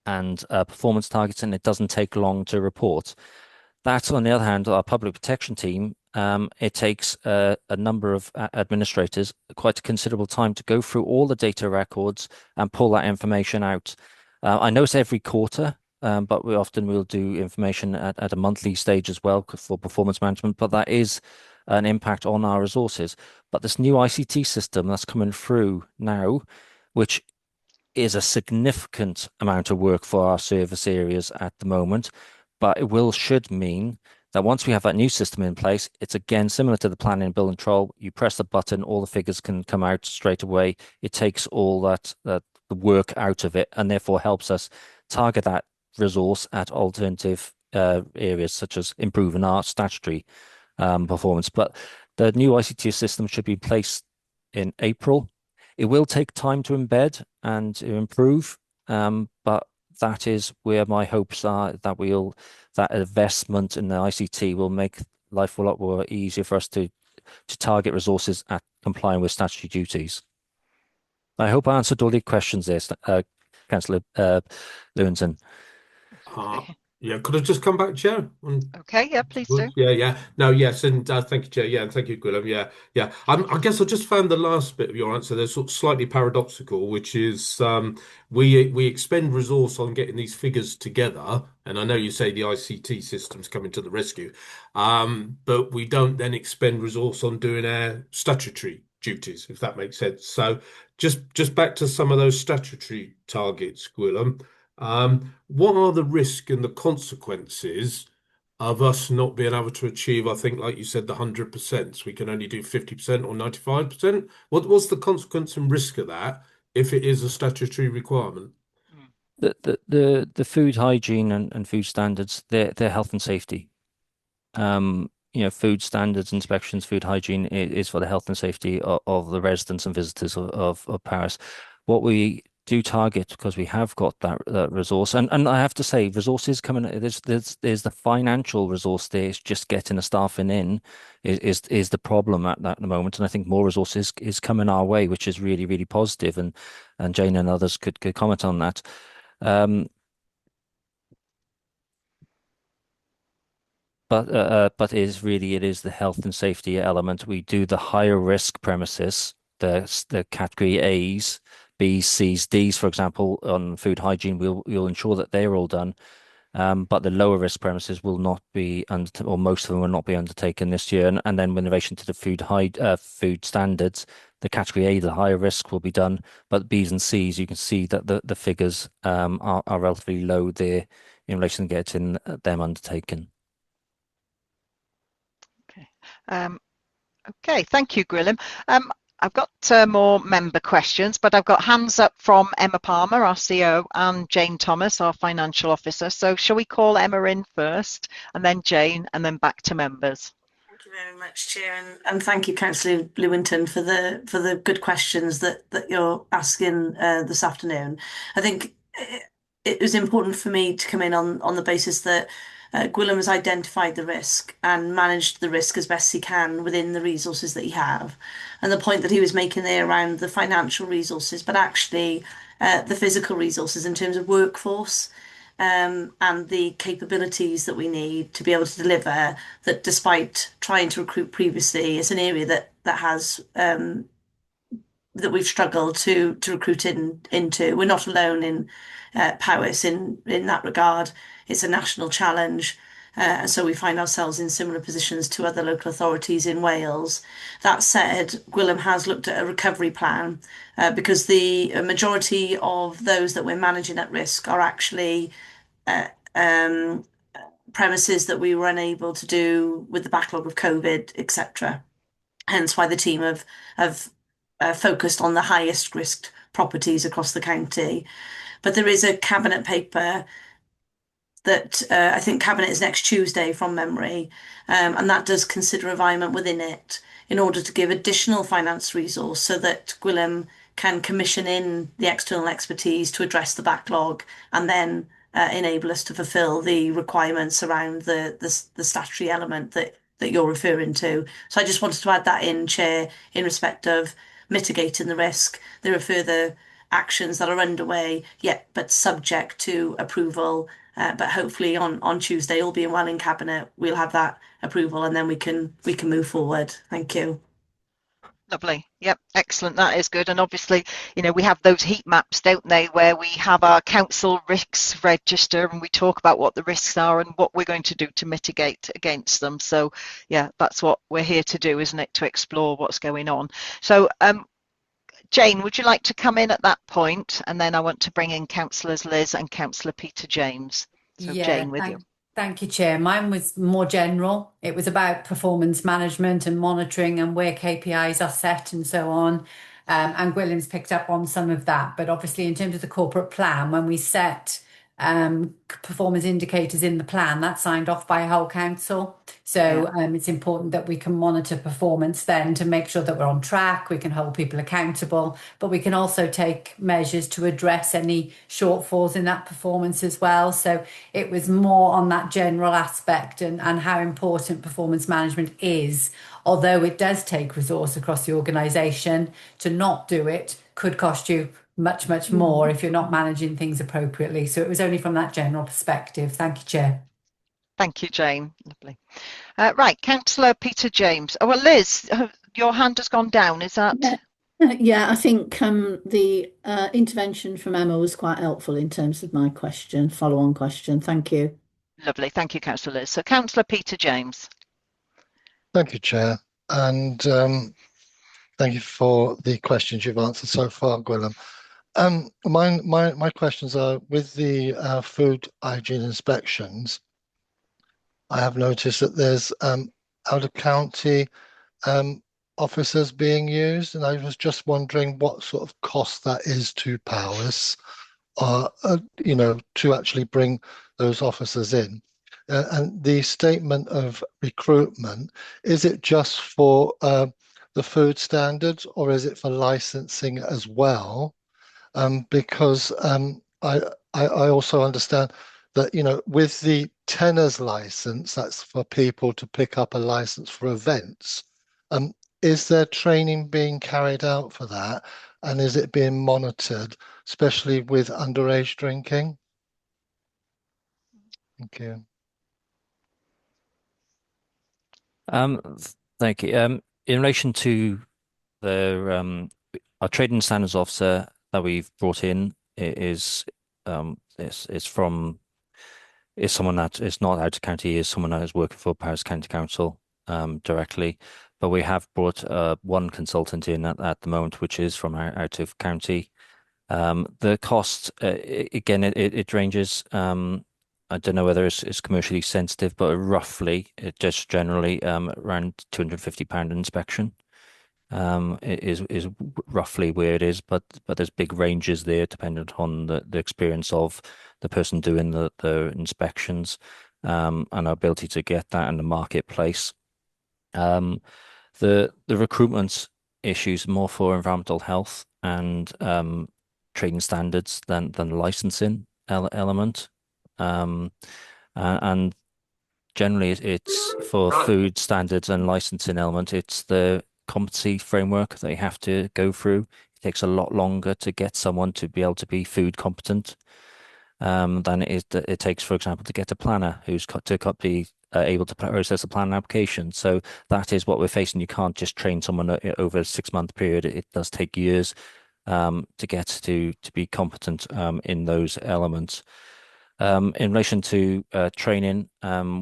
and performance targets, and it doesn't take long to report. That, on the other hand, our public protection team, it takes a number of administrators quite a considerable time to go through all the data records and pull that information out. I know it's every quarter, but we'll do information at a monthly stage as well for performance management, but that is an impact on our resources. But this new ICT system that's coming through now, which is a significant amount of work for our service areas at the moment, but should mean that once we have that new system in place, it's again similar to the planning and building control. You press the button, all the figures can come out straight away. It takes all that the work out of it, and therefore helps us target that resource at alternative areas such as improving our statutory performance. But the new ICT system should be placed in April. It will take time to embed and to improve, but that is where my hopes are that investment in the ICT will make life a lot more easier for us to target resources at complying with statutory duties. I hope I answered all your questions there, Councillor Lewinson. Yeah, could I just come back, Chair? Okay, yeah, please do. Yeah. No, yes, and thank you, Chair. Yeah, and thank you, Gwilym. Yeah. I guess I just found the last bit of your answer there sort of slightly paradoxical, which is we expend resource on getting these figures together, and I know you say the ICT system's coming to the rescue, but we don't then expend resource on doing our statutory duties, if that makes sense. So just back to some of those statutory targets, Gwilym. What are the risks and the consequences of us not being able to achieve, I think, like you said, the 100%? We can only do 50% or 95%. What's the consequence and risk of that if it is a statutory requirement? The food hygiene and food standards, they're health and safety. Food standards, inspections, food hygiene is for the health and safety of the residents and visitors of Paris. What we do target, because we have got that resource, and I have to say, resources coming. There's the financial resource there. It's just getting the staffing in is the problem at the moment, and I think more resources is coming our way, which is really, really positive. And Jane and others could comment on that. But it is the health and safety element. We do the higher risk premises, the category A's, B's, C's, D's, for example, on food hygiene. We'll ensure that they're all done. But the lower risk premises will not be or most of them will not be undertaken this year. And then in relation to the food standards, the category A, the higher risk, will be done. But B's and C's, you can see that the figures are relatively low there in relation to getting them undertaken. Okay, thank you, Gwilym. I've got more member questions, but I've got hands up from Emma Palmer, our CEO, and Jane Thomas, our financial officer. So shall we call Emma in first, and then Jane, and then back to members? Thank you very much, Chair, and thank you, Councillor Lewinton, for the good questions that you're asking this afternoon. I think it was important for me to come in on the basis that Gwilym has identified the risk and managed the risk as best he can within the resources that he have. And the point that he was making there around the financial resources, but actually the physical resources in terms of workforce and the capabilities that we need to be able to deliver, that despite trying to recruit previously, it's an area that has that we've struggled to recruit into. We're not alone in Powys in that regard. It's a national challenge. So we find ourselves in similar positions to other local authorities in Wales. That said, Gwilym has looked at a recovery plan because the majority of those that we're managing at risk are actually premises that we were unable to do with the backlog of COVID, etc. Hence why the team have focused on the highest risk properties across the county. But there is a cabinet paper that I think cabinet is next Tuesday from memory, and that does consider environment within it in order to give additional finance resource so that Gwilym can commission in the external expertise to address the backlog and then enable us to fulfil the requirements around the statutory element that you're referring to. So I just wanted to add that in, Chair, in respect of mitigating the risk. There are further actions that are underway, but subject to approval. But hopefully on Tuesday, all being well in cabinet, we'll have that approval and then we can move forward. Thank you. Lovely. Yep, excellent. That is good. And obviously, we have those heat maps, don't they, where we have our council risks register and we talk about what the risks are and what we're going to do to mitigate against them. So, yeah, that's what we're here to do, isn't it? To explore what's going on. So, Jane, would you like to come in at that point? And then I want to bring in Councillors Liz and Councillor Peter James. So, Jane, with you. Thank you, Chair. Mine was more general. It was about performance management and monitoring and where KPIs are set and so on. And Gwilym's picked up on some of that. But obviously, in terms of the corporate plan, when we set performance indicators in the plan, that's signed off by a whole council. So it's important that we can monitor performance then to make sure that we're on track, we can hold people accountable, but we can also take measures to address any shortfalls in that performance as well. So it was more on that general aspect and how important performance management is, although it does take resource across the organisation. To not do it could cost you much more if you're not managing things appropriately. So it was only from that general perspective. Thank you, Chair. Thank you, Jane. Lovely. Right, Councillor Peter James. Oh, well, Liz, your hand has gone down. Is that? Yeah, I think the intervention from Emma was quite helpful in terms of my question, follow-on question. Thank you. Lovely. Thank you, Councillor Liz. So, Councillor Peter James. Thank you, Chair. And thank you for the questions you've answered so far, Gwilym. My questions are with the food hygiene inspections. I have noticed that there's out of county officers being used, and I was just wondering what sort of cost that is to Powys, to actually bring those officers in. And the statement of recruitment, is it just for the food standards, or is it for licensing as well? Because I also understand that, with the tenors license, that's for people to pick up a license for events. Is there training being carried out for that? And is it being monitored, especially with underage drinking? Thank you. Thank you. In relation to the our trading standards officer that we've brought in is someone that is not out of county, is someone that is working for Powys County Council directly. But we have brought one consultant in at the moment, which is from out of county. The cost, again, it ranges. I don't know whether it's commercially sensitive, but roughly, it just generally around £250 inspection. Is roughly where it is, but there's big ranges there dependent on the experience of the person doing the inspections, and our ability to get that in the marketplace. The recruitment issues more for environmental health and trading standards than the licensing element, and generally it's for food standards and licensing element. It's the competency framework they have to go through. It takes a lot longer to get someone to be able to be food competent than it takes, for example, to get a planner who's to be able to process a planning application. So that is what we're facing. You can't just train someone over a 6-month period. It does take years to get to be competent in those elements. In relation to training,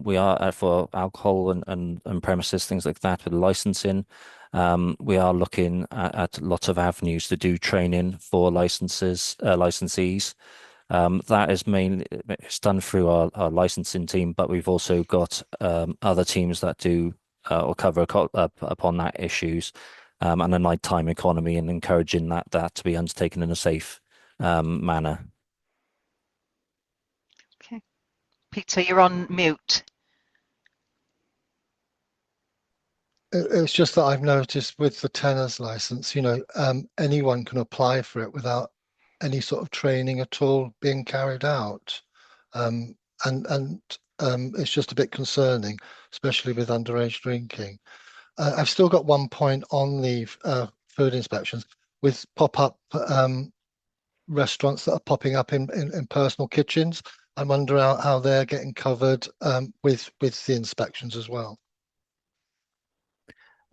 we are for alcohol and premises, things like that, with licensing. We are looking at lots of avenues to do training for licensees. That is mainly it's done through our licensing team, but we've also got other teams that do or cover upon that issues, and a nighttime economy, and encouraging that to be undertaken in a safe manner. Okay, Peter, you're on mute. It's just that I've noticed with the tenors license, anyone can apply for it without any sort of training at all being carried out. And it's just a bit concerning, especially with underage drinking. I've still got one point on the food inspections with pop-up restaurants that are popping up in personal kitchens. I wonder how they're getting covered with the inspections as well.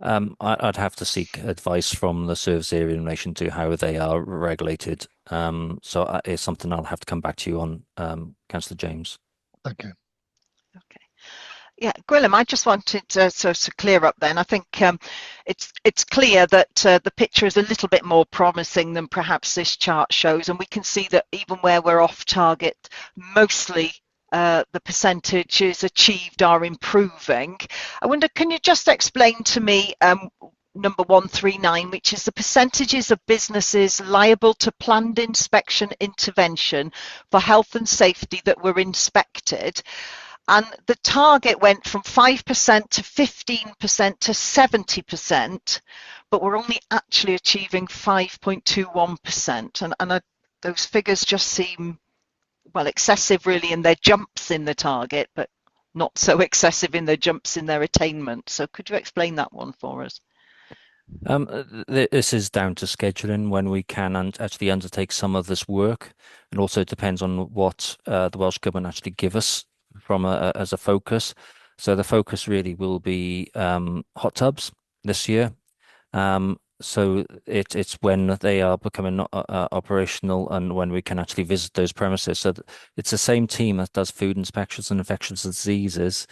I'd have to seek advice from the service area in relation to how they are regulated. So it's something I'll have to come back to you on, Councillor James. Okay. Okay. Yeah, Gwilym, I just wanted to clear up then. I think it's clear that the picture is a little bit more promising than perhaps this chart shows, and we can see that even where we're off target, mostly the percentages achieved are improving. I wonder, can you just explain to me number 139, which is the percentages of businesses liable to planned inspection intervention for health and safety that were inspected? And the target went from 5% to 15% to 70%, but we're only actually achieving 5.21%. And those figures just seem, well, excessive really in their jumps in the target, but not so excessive in their jumps in their attainment. So could you explain that one for us? This is down to scheduling when we can actually undertake some of this work, and also it depends on what the Welsh Government actually give us from as a focus. So the focus really will be hot tubs this year. So it's when they are becoming operational and when we can actually visit those premises. So it's the same team that does food inspections and infectious diseases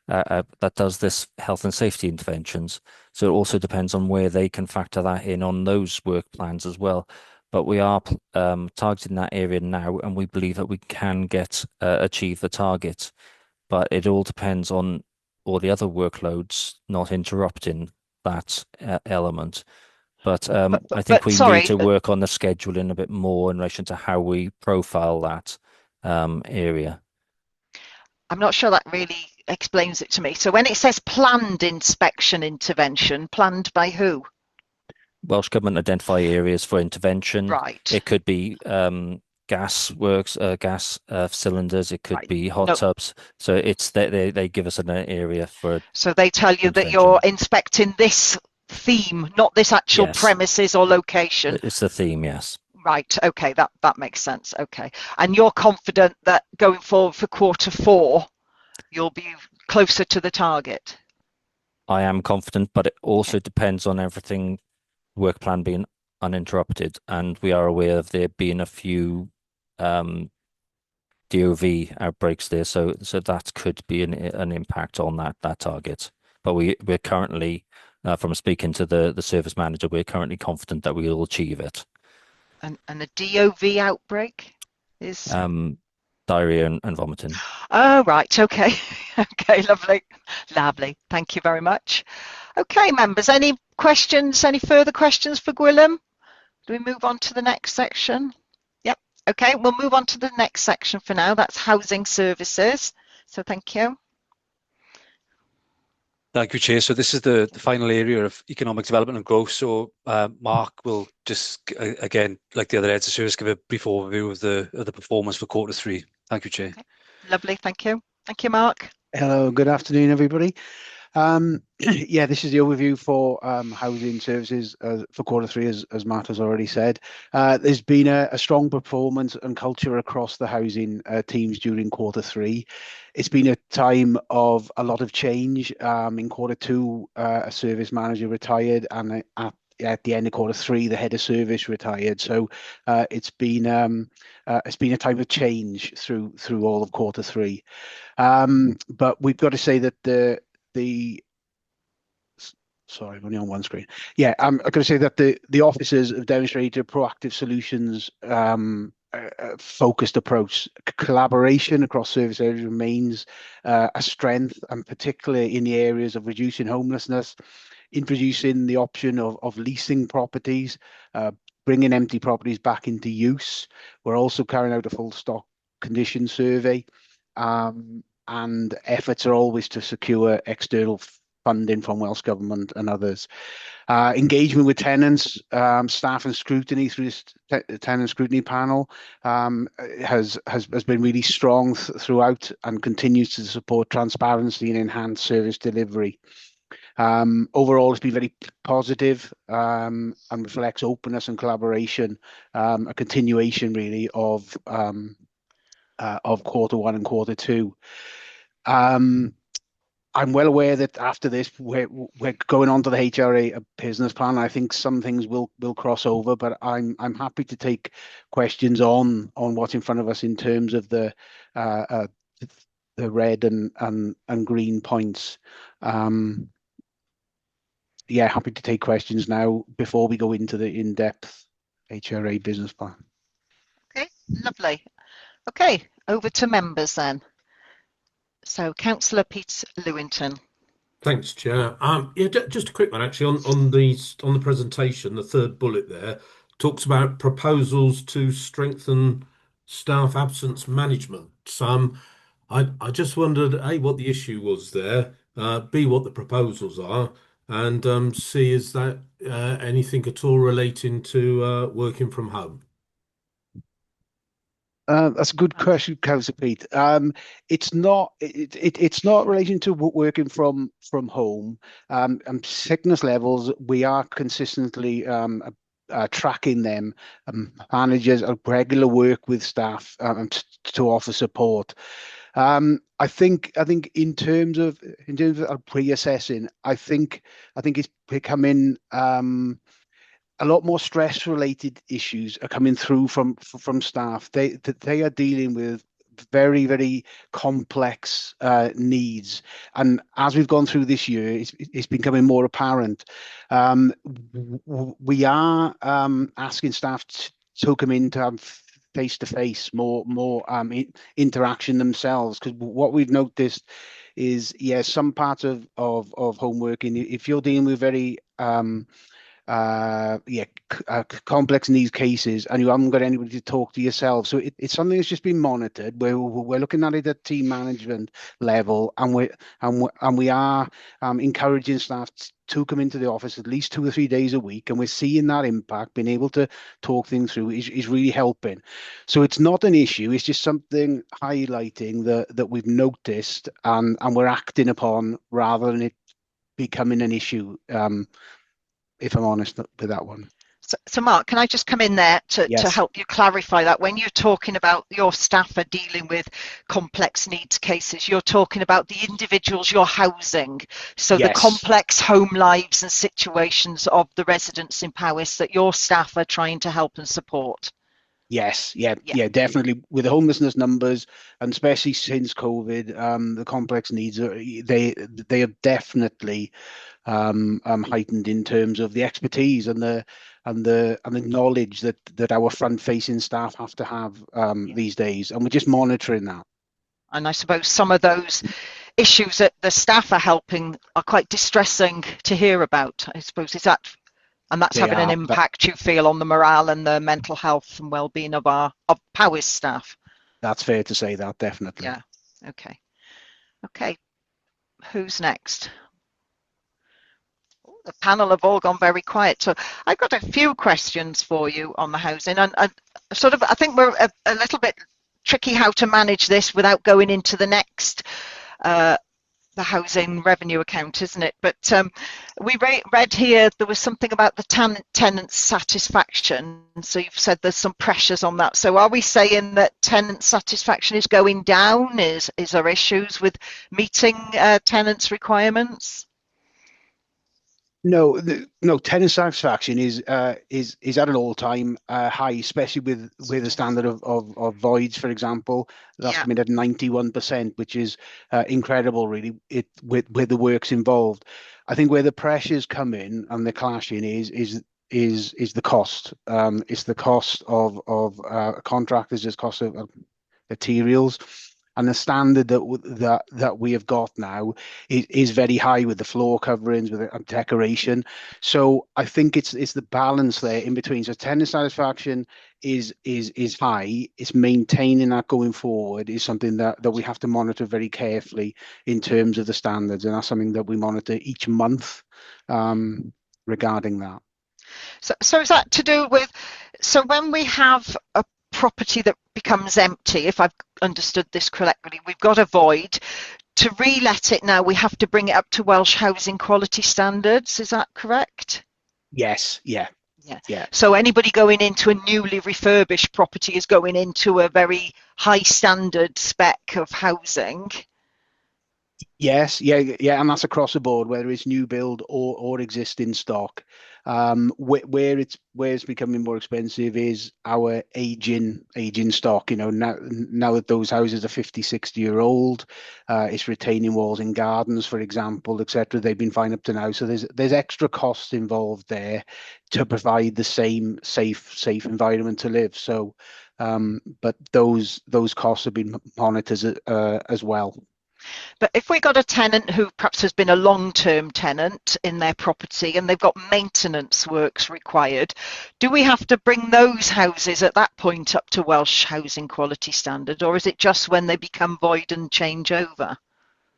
that does this health and safety interventions. So it also depends on where they can factor that in on those work plans as well. But we are targeting that area now, and we believe that we can achieve the target. But it all depends on all the other workloads not interrupting that element. But I think we need to work on the scheduling a bit more in relation to how we profile that area. I'm not sure that really explains it to me. So when it says planned inspection intervention, planned by who? Welsh Government identify areas for intervention. Right. It could be gas works, gas cylinders. It could be hot tubs. So it's they give us an area for. So they tell you that you're inspecting this theme, not this actual premises or location. It's the theme, yes. Right. Okay. That makes sense. Okay. And you're confident that going forward for Q4, you'll be closer to the target? I am confident, but it also depends on everything work plan being uninterrupted, and we are aware of there being a few DOV outbreaks there, so that could be an impact on that target. But we're currently, from speaking to the service manager, we're currently confident that we will achieve it. And the DOV outbreak is diarrhea and vomiting. Oh, right. Okay. Okay. Lovely. Thank you very much. Okay, members, any questions, any further questions for Gwilym? Do we move on to the next section? Yep. Okay, we'll move on to the next section for now. That's housing services. So thank you. Thank you, Chair. So this is the final area of economic development and growth. So Mark will just, again, like the other heads of service, give a brief overview of the performance for Q3. Thank you, Chair. Okay. Lovely. Thank you. Thank you, Mark. Hello, good afternoon, everybody. Yeah, this is the overview for housing services for Q3, as Matt has already said. There's been a strong performance and culture across the housing teams during Q3. It's been a time of a lot of change. In Q2, a service manager retired, and at the end of Q3, the head of service retired. So it's been a time of change through all of Q3. But we've got to say that sorry, I'm only on one screen. Yeah, I'm going to say that the officers have demonstrated proactive solutions, focused approach. Collaboration across service areas remains a strength, and particularly in the areas of reducing homelessness, introducing the option of leasing properties, bringing empty properties back into use. We're also carrying out a full stock condition survey, and efforts are always to secure external funding from Welsh Government and others. Engagement with tenants, staff and scrutiny through this tenant scrutiny panel has been really strong throughout, and continues to support transparency and enhance service delivery. Overall, it's been very positive, and reflects openness and collaboration, a continuation really of Q1 and Q2. I'm well aware that after this, we're going on to the HRA business plan. I think some things will cross over, but I'm happy to take questions on what's in front of us in terms of the red and green points. Yeah, happy to take questions now before we go into the in-depth HRA business plan. Okay, lovely. Okay, over to members then. So, Councillor Pete Lewington. Thanks, Chair. Yeah, just a quick one actually on the presentation. The third bullet there talks about proposals to strengthen staff absence management. I just wondered A, what the issue was there, B, what the proposals are, and C, is that anything at all relating to working from home? That's a good question, Councillor Pete. It's not it's not relation to working from home. Sickness levels, we are consistently tracking them. Managers are regular work with staff to offer support. I think in terms of pre-assessing, I think it's becoming a lot more stress related issues are coming through from staff. They are dealing with very complex needs, and as we've gone through this year, it's becoming more apparent. We are asking staff to come in to have face to face more interaction themselves, because what we've noticed is, yes, some parts of home working, if you're dealing with very complex needs cases and you haven't got anybody to talk to yourself, so it's something that's just been monitored. We're looking at it at team management level, and we are encouraging staff to come into the office at least 2 or 3 days a week, and we're seeing that impact. Being able to talk things through is really helping. So it's not an issue, it's just something highlighting that we've noticed, and we're acting upon rather than it becoming an issue, if I'm honest with that one. So Mark, can I just come in there to Yes. help you clarify that? When you're talking about your staff are dealing with complex needs cases, you're talking about the individuals you're housing. So the Yes. complex home lives and situations of the residents in Powys that your staff are trying to help and support. Yes, yeah, definitely. With the homelessness numbers, and especially since COVID, the complex needs they have definitely heightened in terms of the expertise and the knowledge that our front-facing staff have to have these days, and we're just monitoring that. And I suppose some of those issues that the staff are helping are quite distressing to hear about. I suppose that's having an impact, you feel, on the morale and the mental health and well-being of Powys staff. That's fair to say, that definitely. Yeah. Okay. Who's next? The panel have all gone very quiet. So I've got a few questions for you on the housing, and I think we're a little bit tricky how to manage this without going into the next the housing revenue account, isn't it? But we read here there was something about the tenant satisfaction. So you've said there's some pressures on that. So are we saying that tenant satisfaction is going down? Is there issues with meeting tenants' requirements? No, tenant satisfaction is at an all-time high, especially with the standard of voids, for example. That's coming at 91%, which is incredible, really. With the works involved, I think where the pressures come in and the clashing is the cost. It's the cost of contractors, it's cost of materials. And the standard that we have got now is very high with the floor coverings, with the decoration. So I think it's the balance there in between. So tenant satisfaction is high. It's maintaining that going forward is something that we have to monitor very carefully in terms of the standards, and that's something that we monitor each month regarding that. So is that to do with, so when we have a property that becomes empty, if I've understood this correctly, we've got a void, to re-let it now we have to bring it up to Welsh housing quality standards, is that correct? Yes, yeah. So anybody going into a newly refurbished property is going into a very high standard spec of housing. Yes, yeah, and that's across the board, whether it's new build or existing stock. Where it's becoming more expensive is our aging stock. You know, now that those houses are 50, 60 year old, it's retaining walls and gardens, for example, etc. They've been fine up to now, so there's extra costs involved there to provide the same safe environment to live. So, but those costs have been monitored as well. But if we got a tenant who perhaps has been a long-term tenant in their property and they've got maintenance works required, do we have to bring those houses at that point up to Welsh housing quality standard, or is it just when they become void and change over?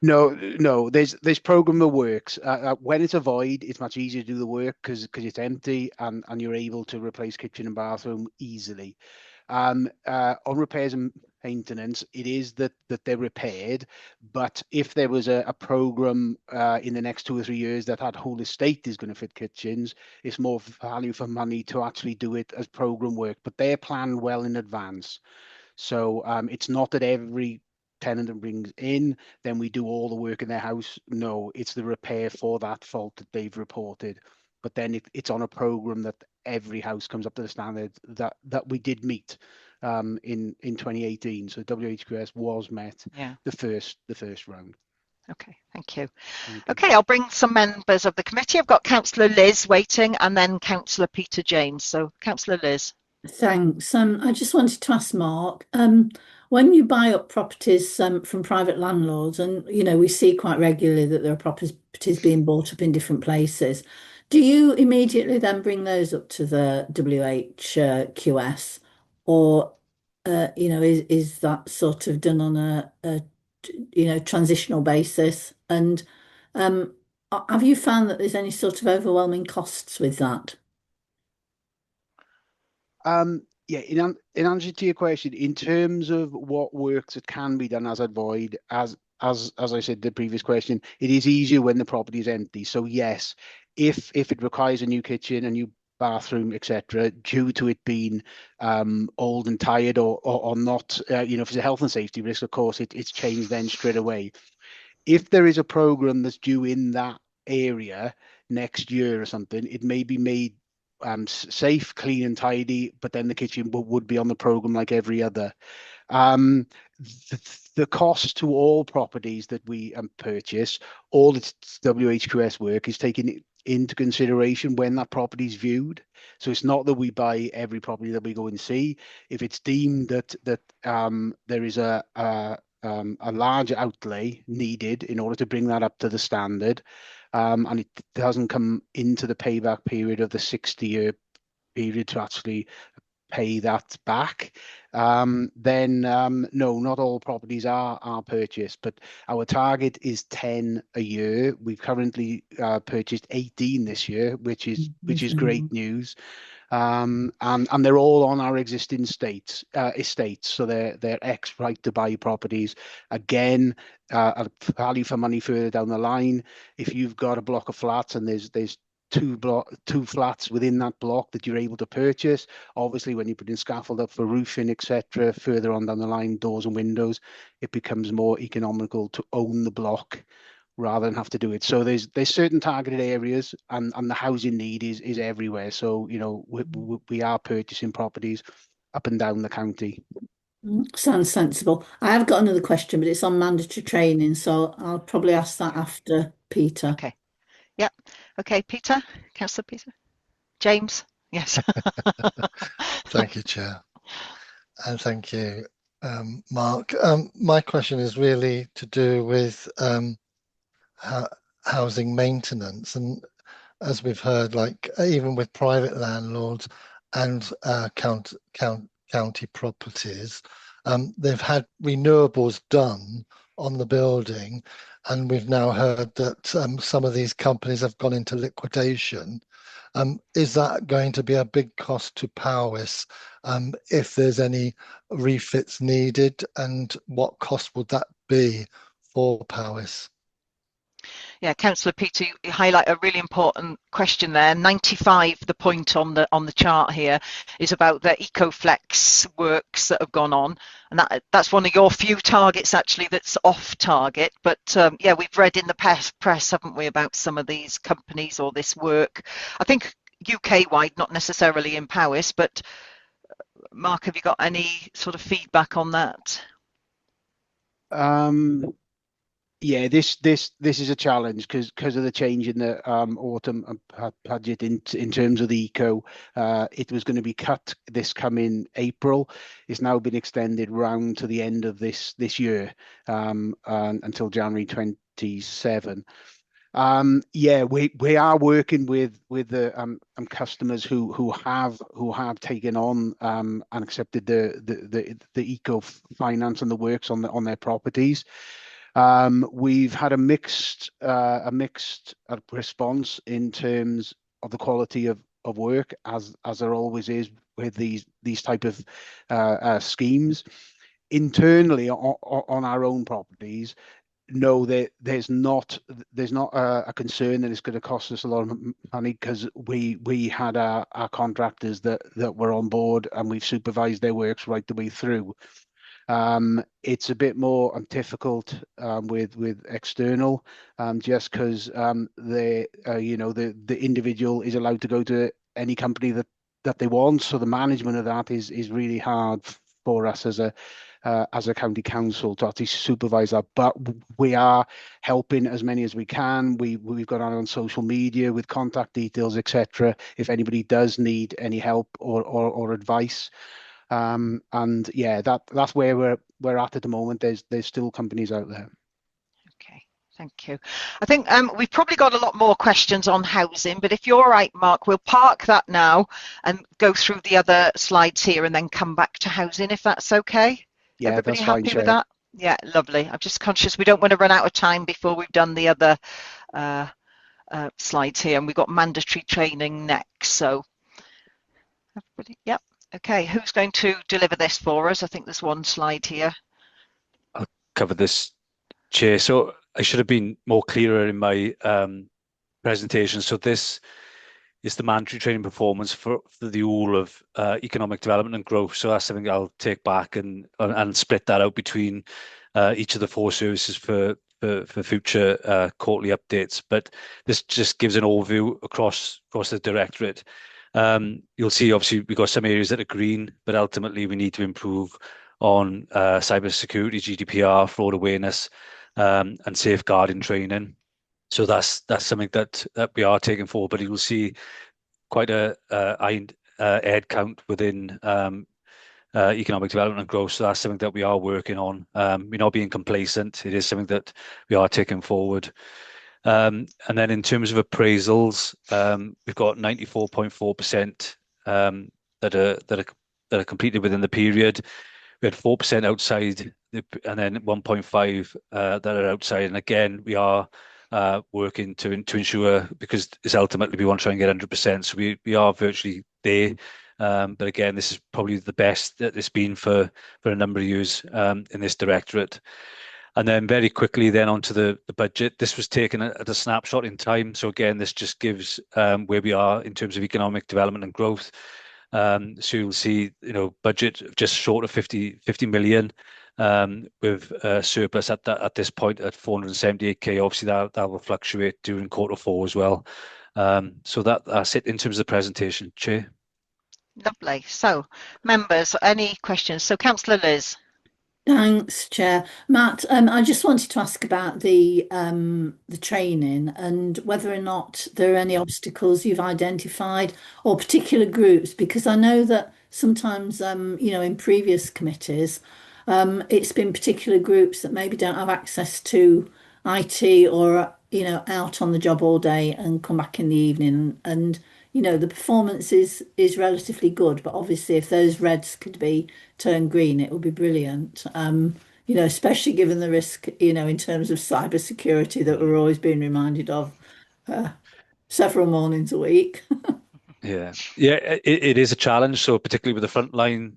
No. There's program of works. When it's a void, it's much easier to do the work because it's empty and you're able to replace kitchen and bathroom easily. On repairs and maintenance, it is that they're repaired, but if there was a program in the next 2 or 3 years that had whole estate is going to fit kitchens, it's more value for money to actually do it as program work, but they're planned well in advance. So it's not that every tenant that brings in, then we do all the work in their house. No, it's the repair for that fault that they've reported. But then it's on a program that every house comes up to the standard that we did meet in 2018. So WHQS was met the first round. Okay, thank you. Okay, I'll bring some members of the committee. I've got Councillor Liz waiting and then Councillor Peter James. So Councillor Liz. Thanks. I just wanted to ask Mark, when you buy up properties from private landlords, and we see quite regularly that there are properties being bought up in different places, do you immediately then bring those up to the WHQS, or is that sort of done on a transitional basis? And have you found that there's any sort of overwhelming costs with that? Yeah, in answer to your question, in terms of what works that can be done as a void, as I said the previous question, it is easier when the property is empty. So yes, if it requires a new kitchen, a new bathroom, etc., due to it being old and tired or not, if it's a health and safety risk, of course, it's changed then straight away. If there is a program that's due in that area next year or something, it may be made safe, clean and tidy, but then the kitchen would be on the program like every other. The cost to all properties that we purchase, all the WHQS work is taken into consideration when that property is viewed. So it's not that we buy every property that we go and see. If it's deemed that there is a large outlay needed in order to bring that up to the standard, and it doesn't come into the payback period of the 60-year period to actually pay that back, then no, not all properties are purchased, but our target is 10 a year. We've currently purchased 18 this year, which is great news. And they're all on our existing estates, so they're ex right to buy properties. Again, a value for money further down the line. If you've got a block of flats and there's two flats within that block that you're able to purchase, obviously when you put in scaffold up for roofing, etc., further on down the line, doors and windows, it becomes more economical to own the block rather than have to do it. So there's certain targeted areas, and the housing need is everywhere. So we are purchasing properties up and down the county. Sounds sensible. I have got another question, but it's on mandatory training, so I'll probably ask that after Peter. Okay. Yeah. Okay, Peter, Councillor Peter. James, yes. Thank you, Chair. And thank you, Mark. My question is really to do with housing maintenance. And as we've heard, like even with private landlords and county properties, they've had renewables done on the building, and we've now heard that some of these companies have gone into liquidation. Is that going to be a big cost to Powys if there's any refits needed, and what cost would that be for Powys? Yeah, Councillor Peter, you highlight a really important question there. 95, the point on the chart here, is about the EcoFlex works that have gone on, and that's one of your few targets actually that's off target. But yeah, we've read in the press, haven't we, about some of these companies or this work. I think UK-wide, not necessarily in Powys, but Mark, have you got any sort of feedback on that? Yeah, this is a challenge because of the change in the autumn budget in terms of the eco. It was going to be cut this coming April. It's now been extended round to the end of this year, until January 27. Yeah, we are working with the customers who have taken on and accepted the eco finance and the works on their properties. We've had a mixed response in terms of the quality of work, as there always is with these type of schemes. Internally on our own properties, no, there's not a concern that it's going to cost us a lot of money, because we had our contractors that were on board, and we've supervised their works right the way through. It's a bit more difficult with external, just because the individual is allowed to go to any company that they want. So the management of that is really hard for us as a county council to actually supervise that. But we are helping as many as we can. We've got on social media with contact details, etc. If anybody does need any help or advice. And yeah, that's where we're at the moment. There's still companies out there. Okay, thank you. I think we've probably got a lot more questions on housing, but if you're all right, Mark, we'll park that now and go through the other slides here and then come back to housing, if that's okay. Yeah, Everybody that's fine, happy Chair. with that? Yeah, lovely. I'm just conscious we don't want to run out of time before we've done the other slides here, and we've got mandatory training next. So, everybody, yep. Okay, who's going to deliver this for us? I think there's one slide here. I'll cover this, Chair. So I should have been more clearer in my presentation. So this is the mandatory training performance for the whole of economic development and growth. So that's something I'll take back and split that out between each of the 4 services for future quarterly updates. But this just gives an overview across the directorate. You'll see, obviously, we've got some areas that are green, but ultimately we need to improve on cyber security, GDPR, fraud awareness, and safeguarding training. So that's something that we are taking forward. But you will see quite a head count within economic development and growth. So that's something that we are working on. We're not being complacent. It is something that we are taking forward. And then in terms of appraisals, we've got 94.4% that are completed within the period. We had 4% outside, and then 1.5 that are outside. And again, we are working to ensure, because it's ultimately we want to try and get 100%. So we are virtually there. But again, this is probably the best that it's been for a number of years in this directorate. And then very quickly then onto the budget. This was taken at a snapshot in time. So again, this just gives where we are in terms of economic development and growth. So you'll see, budget just short of 50 million, with surplus at this point at 478k. Obviously, that will fluctuate during Q4 as well. So that's it in terms of the presentation, Chair. Lovely. So, members, any questions? So, Councillor Liz. Thanks, Chair. Matt, I just wanted to ask about the training and whether or not there are any obstacles you've identified or particular groups, because I know that sometimes, in previous committees, it's been particular groups that maybe don't have access to IT or, out on the job all day and come back in the evening. And the performance is relatively good, but obviously if those reds could be turned green, it would be brilliant. Especially given the risk, in terms of cyber security that we're always being reminded of several mornings a week. Yeah, it is a challenge. So particularly with the frontline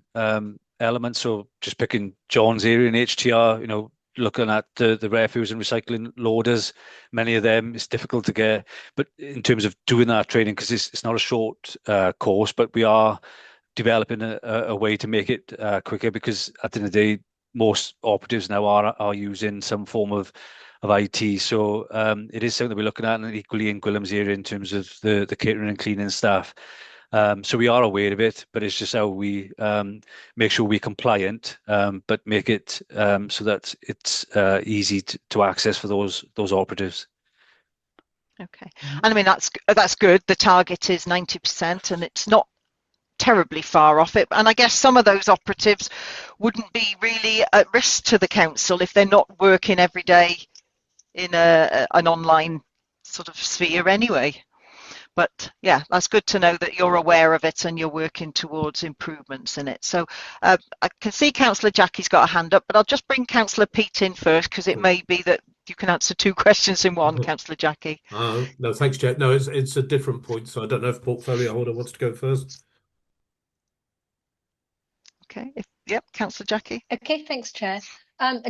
elements. So just picking John's area in HTR, looking at the refuse and recycling loaders, many of them, it's difficult to get. But in terms of doing that training, because it's not a short course, but we are developing a way to make it quicker, because at the end of the day, most operatives now are using some form of IT. So it is something that we're looking at, and equally in Gwilym's area in terms of the catering and cleaning staff. So we are aware of it, but it's just how we make sure we're compliant, but make it so that it's easy to access for those operatives. Okay, and I mean that's good. The target is 90%, and it's not terribly far off it. And I guess some of those operatives wouldn't be really at risk to the council if they're not working every day in an online sort of sphere anyway. But yeah, that's good to know that you're aware of it and you're working towards improvements in it. So I can see Councillor Jackie's got a hand up, but I'll just bring Councillor Pete in first, because it may be that you can answer 2 questions in one, Councillor Jackie. No, thanks, Chair. No, it's a different point, so I don't know if portfolio holder wants to go first. Okay. Yep, Councillor Jackie. Okay, thanks, Chair.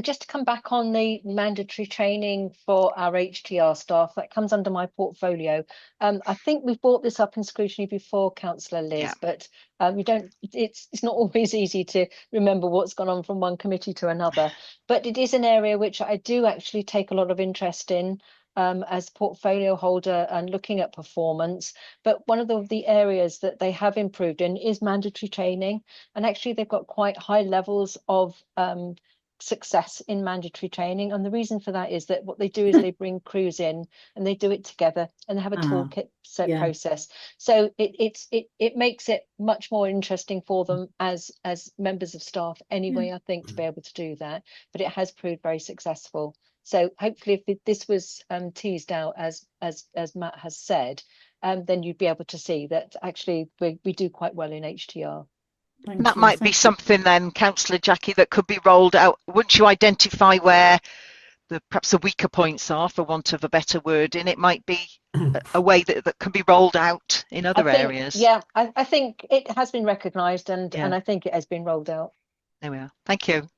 Just to come back on the mandatory training for our HTR staff, that comes under my portfolio. I think we've brought this up in scrutiny before, Councillor Liz, Yeah. but it's not always easy to remember what's gone on from one committee to another. But it is an area which I do actually take a lot of interest in as portfolio holder and looking at performance. But one of the areas that they have improved in is mandatory training. And actually, they've got quite high levels of success in mandatory training. And the reason for that is that what they do is they bring crews in and they do it together and they have a toolkit process. So it makes it much more interesting for them as members of staff anyway, I think, to be able to do that. But it has proved very successful. So hopefully, if this was teased out as Matt has said, then you'd be able to see that actually we do quite well in HTR. That might be something then, Councillor Jackie, that could be rolled out once you identify where perhaps the weaker points are, for want of a better word, and it might be a way that can be rolled out in other areas. Yeah, I think it has been recognised and I think it has been rolled out. There we are. Thank you.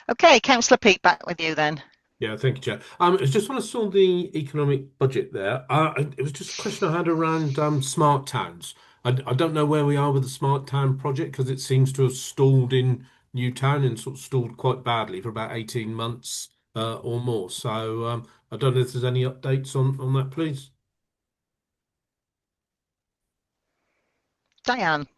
Okay, Councillor Peake, back with you then. Yeah, thank you, Chair. It's just when I saw the economic budget there, it was just a question I had around smart towns. I don't know where we are with the smart town project because it seems to have stalled in Newtown and sort of stalled quite badly for about 18 months or more. So I don't know if there's any updates on that, please. Diane.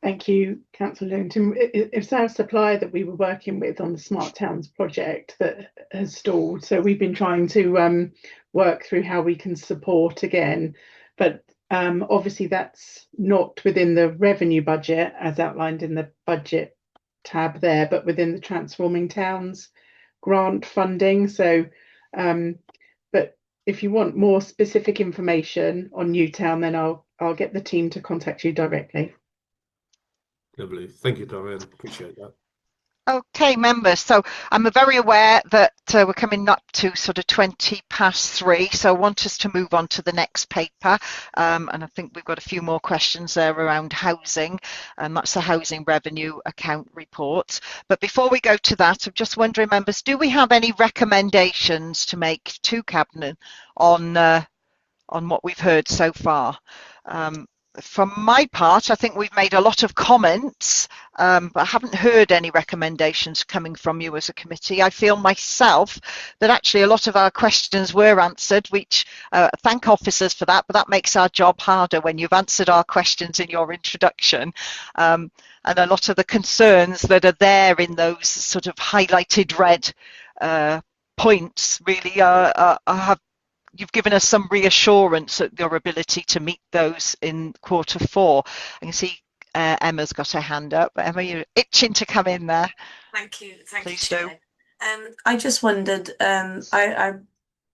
Thank you, Councillor Lewington. It's our supplier that we were working with on the Smart Towns project that has stalled. So we've been trying to work through how we can support again. But obviously that's not within the revenue budget as outlined in the budget tab there, but within the Transforming Towns grant funding. So, but if you want more specific information on Newtown, then I'll get the team to contact you directly. Lovely. Thank you, Diane. Appreciate that. Okay, members. So I'm very aware that we're coming up to sort of 3:20, so I want us to move on to the next paper. And I think we've got a few more questions there around housing, and that's the Housing Revenue Account Report. But before we go to that, I'm just wondering, members, do we have any recommendations to make to Cabinet on what we've heard so far? From my part, I think we've made a lot of comments, but I haven't heard any recommendations coming from you as a committee. I feel myself that actually a lot of our questions were answered, which thank officers for that, but that makes our job harder when you've answered our questions in your introduction. And a lot of the concerns that are there in those sort of highlighted red points really you've given us some reassurance at your ability to meet those in Q4. I can see Emma's got her hand up. Emma, you're itching to come in there. Thank you. Please do. I just wondered, I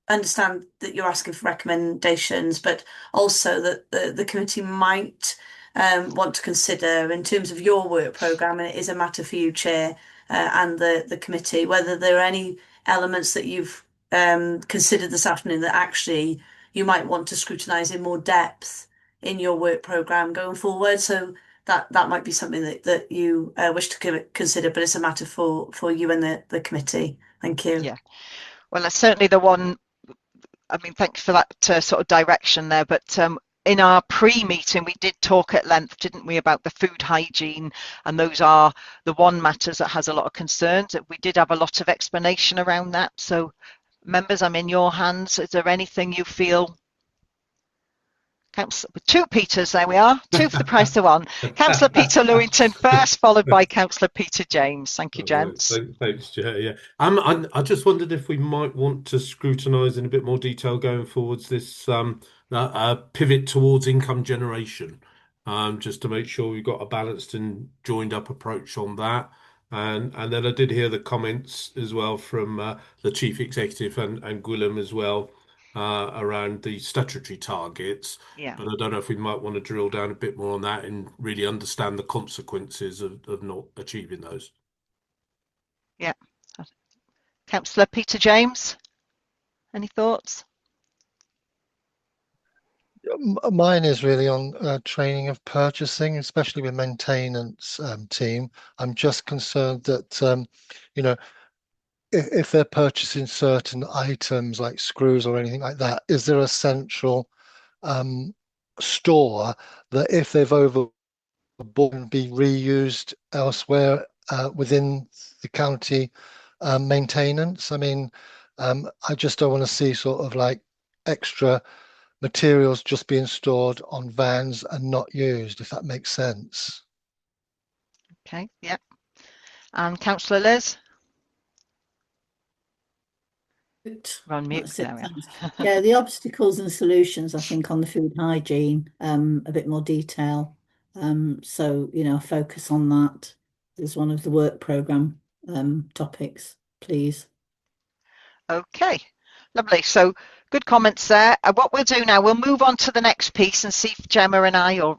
understand that you're asking for recommendations, but also that the committee might want to consider in terms of your work programme, and it is a matter for you, Chair, and the committee, whether there are any elements that you've considered this afternoon that actually you might want to scrutinise in more depth in your work programme going forward. So that might be something that you wish to consider, but it's a matter for you and the committee. Thank you. Yeah, well, that's certainly the one. I mean, thanks for that sort of direction there, but in our pre-meeting, we did talk at length, didn't we, about the food hygiene, and those are the one matters that has a lot of concerns. We did have a lot of explanation around that. So members, I'm in your hands. Is there anything you feel? Two Peters, there we are. Two for the price of one. Councillor Peter Lewington first, followed by Councillor Peter James. Thank you, gents. Thanks, Chair. Yeah, I just wondered if we might want to scrutinise in a bit more detail going forwards this pivot towards income generation, just to make sure we've got a balanced and joined up approach on that. And then I did hear the comments as well from the Chief Executive and Gwilym as well around the statutory targets. Yeah. But I don't know if we might want to drill down a bit more on that and really understand the consequences of not achieving those. Yeah. Councillor Peter James, any thoughts? Mine is really on training of purchasing, especially with maintenance team. I'm just concerned that, you know, if they're purchasing certain items like screws or anything like that, is there a central store that if they've overbought and be reused elsewhere within the county maintenance? I mean, I just don't want to see sort of like extra materials just being stored on vans and not used, if that makes sense. Okay, yeah. And Councillor Liz? We're on mute. That's it, There we thanks. are. Yeah, the obstacles and solutions, I think, on the food hygiene, a bit more detail. So, you know, focus on that as one of the work programme topics, please. Okay, lovely. So good comments there. What we'll do now, we'll move on to the next piece and see if Gemma and I, or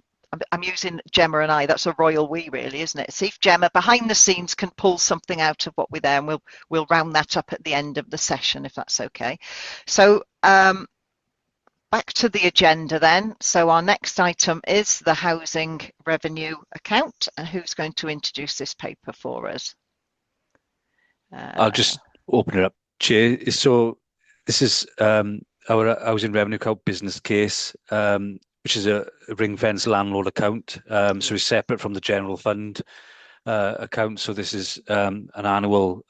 I'm using Gemma and I, that's a royal we really, isn't it? See if Gemma behind the scenes can pull something out of what we're there, and we'll round that up at the end of the session, if that's okay. So back to the agenda then. So our next item is the housing revenue account. And who's going to introduce this paper for us? I'll just open it up, Chair. So this is our housing revenue account business case, which is a ring-fence landlord account. So it's separate from the general fund account. So this is an annual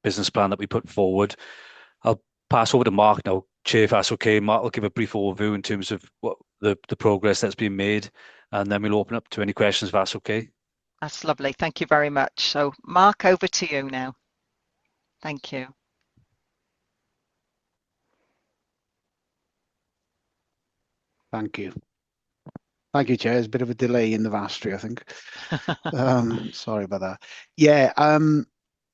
business plan that we put forward. I'll pass over to Mark now, Chair, if that's okay. Mark will give a brief overview in terms of what the progress that's been made, and then we'll open up to any questions if that's okay. That's lovely. Thank you very much. So Mark, over to you now. Thank you. Thank you. Thank you, Chair. There's a bit of a delay in the vastry, I think. Sorry about that. Yeah,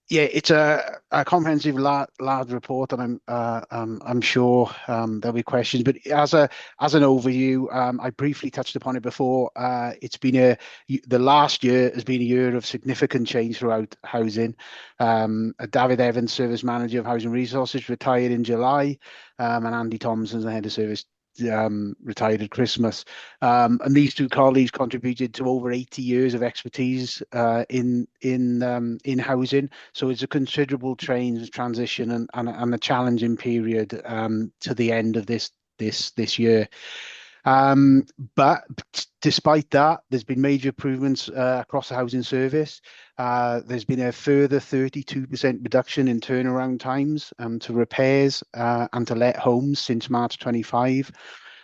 yeah, it's a comprehensive, large report, and I'm sure there'll be questions. But as an overview, I briefly touched upon it before. It's been the last year has been a year of significant change throughout housing. David Evans, service manager of Housing Resources, retired in July, and Andy Thompson, the head of service, retired at Christmas. And these two colleagues contributed to over 80 years of expertise in housing. So it's a considerable transition and a challenging period to the end of this year. But despite that, there's been major improvements across the housing service. There's been a further 32% reduction in turnaround times to repairs and to let homes since March 25.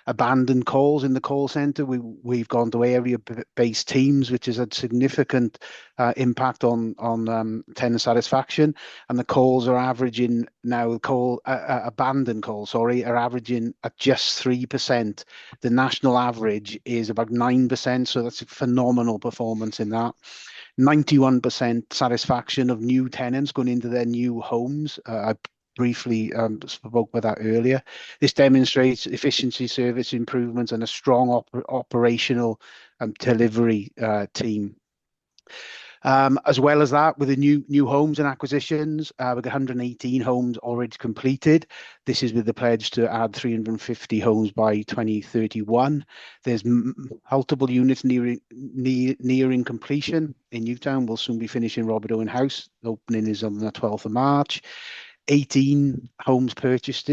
Abandoned calls in the call centre. We've gone to area-based teams, which has had significant impact on tenant satisfaction. And the calls are averaging now. Abandoned calls, sorry, are averaging at just 3%. The national average is about 9%. So that's a phenomenal performance in that. 91% satisfaction of new tenants going into their new homes. I briefly spoke about that earlier. This demonstrates efficiency, service improvements, and a strong operational delivery team. As well as that, with the new homes and acquisitions, we've got 118 homes already completed. This is with the pledge to add 350 homes by 2031. There's multiple units nearing completion in Newtown. We'll soon be finishing Robert Owen House. The opening is on the 12th of March. 18 homes purchased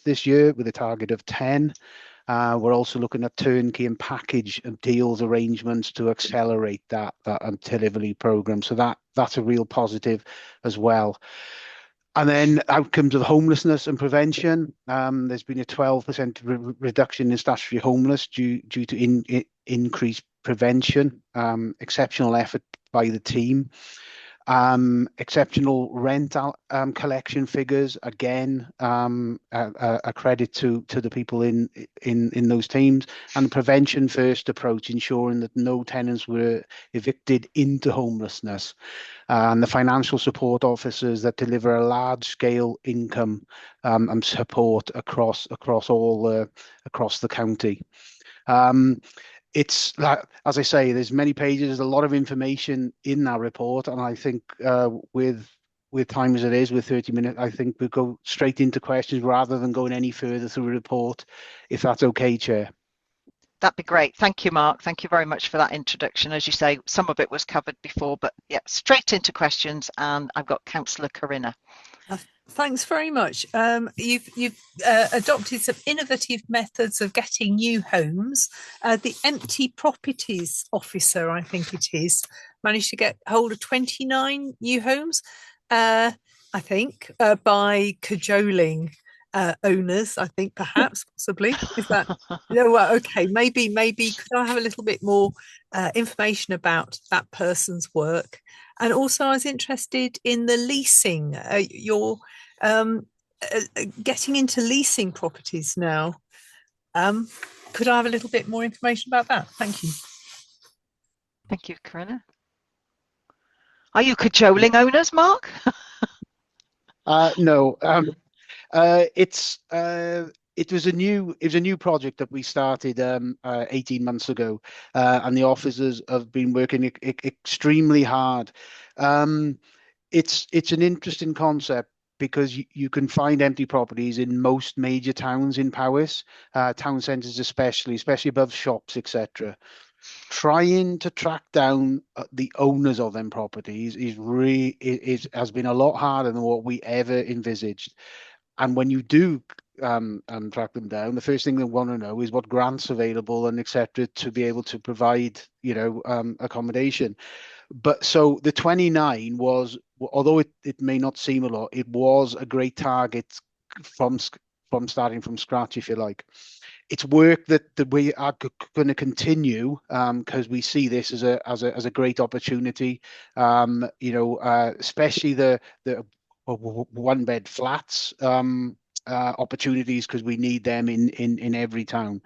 this year with a target of 10. We're also looking at turnkey and package and deals arrangements to accelerate that delivery program. So that's a real positive as well. And then outcomes of homelessness and prevention. There's been a 12% reduction in statutory homeless due to increased prevention. Exceptional effort by the team. Exceptional rent collection figures, again, a credit to the people in those teams, and the prevention first approach, ensuring that no tenants were evicted into homelessness, and the financial support officers that deliver a large scale income and support across the county. It's like, as I say, there's many pages, there's a lot of information in that report, and I think with with time as it is, with 30 minutes, I think we'll go straight into questions rather than going any further through a report, if that's okay, Chair. That'd be great. Thank you, Mark. Thank you very much for that introduction. As you say, some of it was covered before, but yeah, straight into questions. And I've got Councillor Corinna. Thanks very much. You've adopted some innovative methods of getting new homes. The empty properties officer, I think it is, managed to get hold of 29 new homes, I think, by cajoling owners, I think, perhaps, possibly. Is that? No, well, okay, maybe could I have a little bit more information about that person's work? And also, I was interested in the leasing. You're getting into leasing properties now. Could I have a little bit more information about that? Thank you. Thank you, Corinna. Are you cajoling owners, Mark? No. It was a new project that we started 18 months ago, and the officers have been working extremely hard. It's an interesting concept because you can find empty properties in most major towns in Powys, town centres especially above shops, etc. Trying to track down the owners of them properties has been a lot harder than what we ever envisaged. And when you do track them down, the first thing they want to know is what grants available and etc. to be able to provide, accommodation. But so the 29 was, although it may not seem a lot, it was a great target from starting from scratch, if you like. It's work that we are going to continue because we see this as a great opportunity. Especially the one bed flats opportunities, because we need them in every town.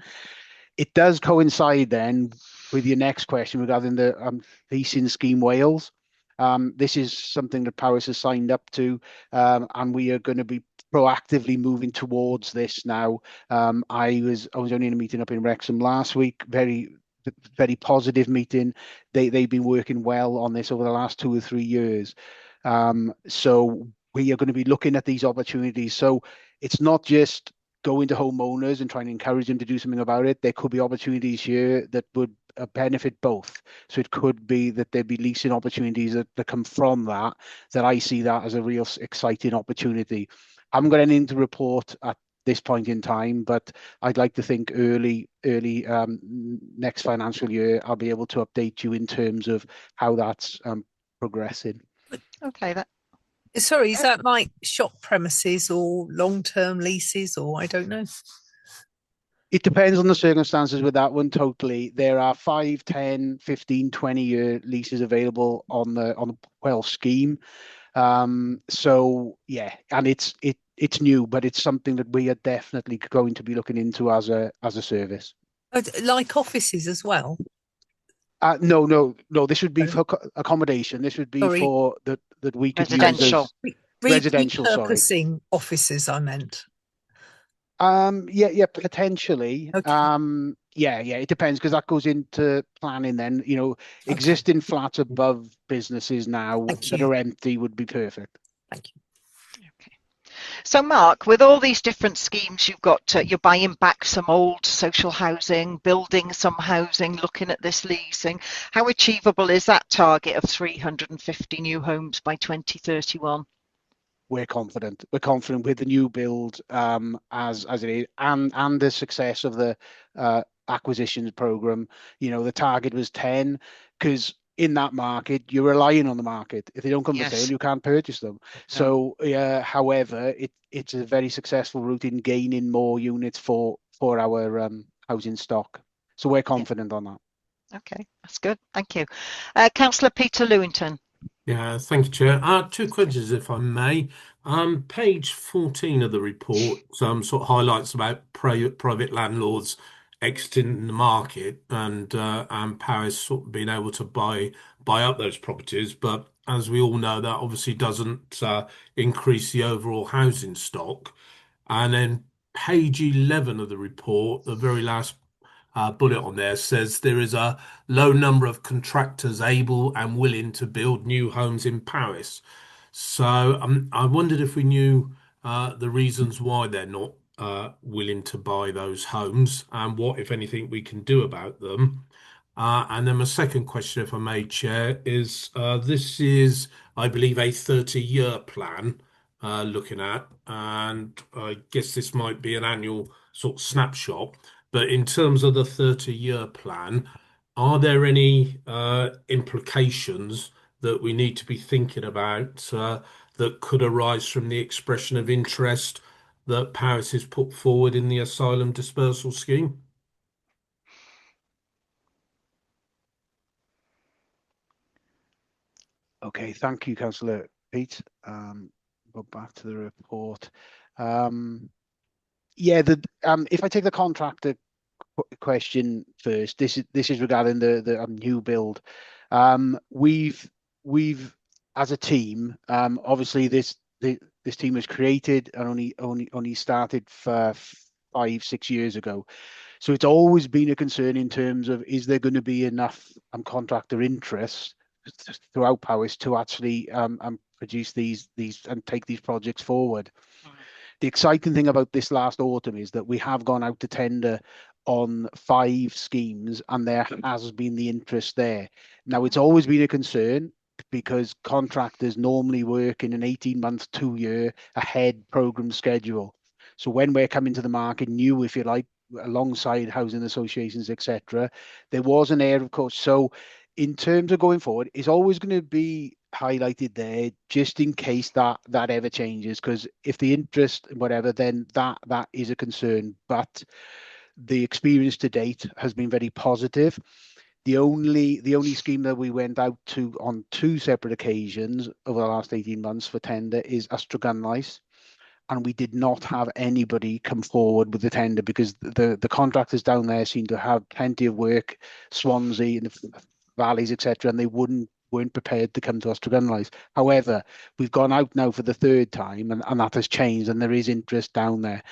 It does coincide then with your next question regarding the leasing scheme Wales. This is something that Powys has signed up to, and we are going to be proactively moving towards this now. I was only in a meeting up in Wrexham last week, very positive meeting. They've been working well on this over the last 2 or 3 years. So we are going to be looking at these opportunities. So it's not just going to homeowners and trying to encourage them to do something about it. There could be opportunities here that would benefit both. So it could be that there'd be leasing opportunities that come from that I see that as a real exciting opportunity. I haven't got anything to report at this point in time, but I'd like to think early next financial year, I'll be able to update you in terms of how that's progressing. Okay, Sorry, is that like shop premises or long-term leases, or I don't know? It depends on the circumstances with that one totally. There are 5, 10, 15, 20-year leases available on the Welsh scheme. So yeah, and it's new, but it's something that we are definitely going to be looking into as a service. Like offices as well? No. This would be for accommodation. This would be for that we could residential. use as residential. Repurposing offices, I meant. Yeah, potentially. Okay. Yeah, it depends, because that goes into planning then. Existing flats above businesses now that are empty would be perfect. Thank you. Okay. So Mark, with all these different schemes you've got, you're buying back some old social housing, building some housing, looking at this leasing. How achievable is that target of 350 new homes by 2031? We're confident. We're confident with the new build as it is, and the success of the acquisitions program. The target was 10, because in that market you're relying on the market. If they don't come for sale, you can't purchase them. So however, it's a very successful route in gaining more units for our housing stock. So we're confident on that. Okay, that's good. Thank you. Councillor Peter Lewington. Yeah, thank you, Chair. 2 questions, if I may. Page 14 of the report sort of highlights about private landlords exiting the market and Powys sort of being able to buy up those properties. But as we all know, that obviously doesn't increase the overall housing stock. And then page 11 of the report, the very last bullet on there says there is a low number of contractors able and willing to build new homes in Powys. So I wondered if we knew the reasons why they're not willing to buy those homes and what, if anything, we can do about them. And then my second question, if I may, Chair, is this is, I believe, a 30-year plan looking at, and I guess this might be an annual sort of snapshot. But in terms of the 30-year plan, are there any implications that we need to be thinking about that could arise from the expression of interest that Paris has put forward in the asylum dispersal scheme? Okay, thank you, Councillor Pete. Go back to the report. Yeah, if I take the contractor question first, this is regarding the new build. We've as a team, obviously this team was created and only started for 5-6 years ago. So it's always been a concern in terms of, is there going to be enough contractor interest throughout Powys to actually produce these and take these projects forward. The exciting thing about this last autumn is that we have gone out to tender on 5 schemes and there has been the interest there. Now, it's always been a concern because contractors normally work in an 18-month, 2-year ahead program schedule. So when we're coming to the market new, if you like, alongside housing associations, etc., there was an air of course. So in terms of going forward, it's always going to be highlighted there just in case that ever changes, because if the interest whatever, then that is a concern. But the experience to date has been very positive. The only scheme that we went out to on 2 separate occasions over the last 18 months for tender is Astragunlice, and we did not have anybody come forward with the tender because the contractors down there seem to have plenty of work, Swansea and the valleys, etc., and they weren't prepared to come to us to Astragunlice. However, we've gone out now for the 3rd time, and that has changed, and there is interest down there.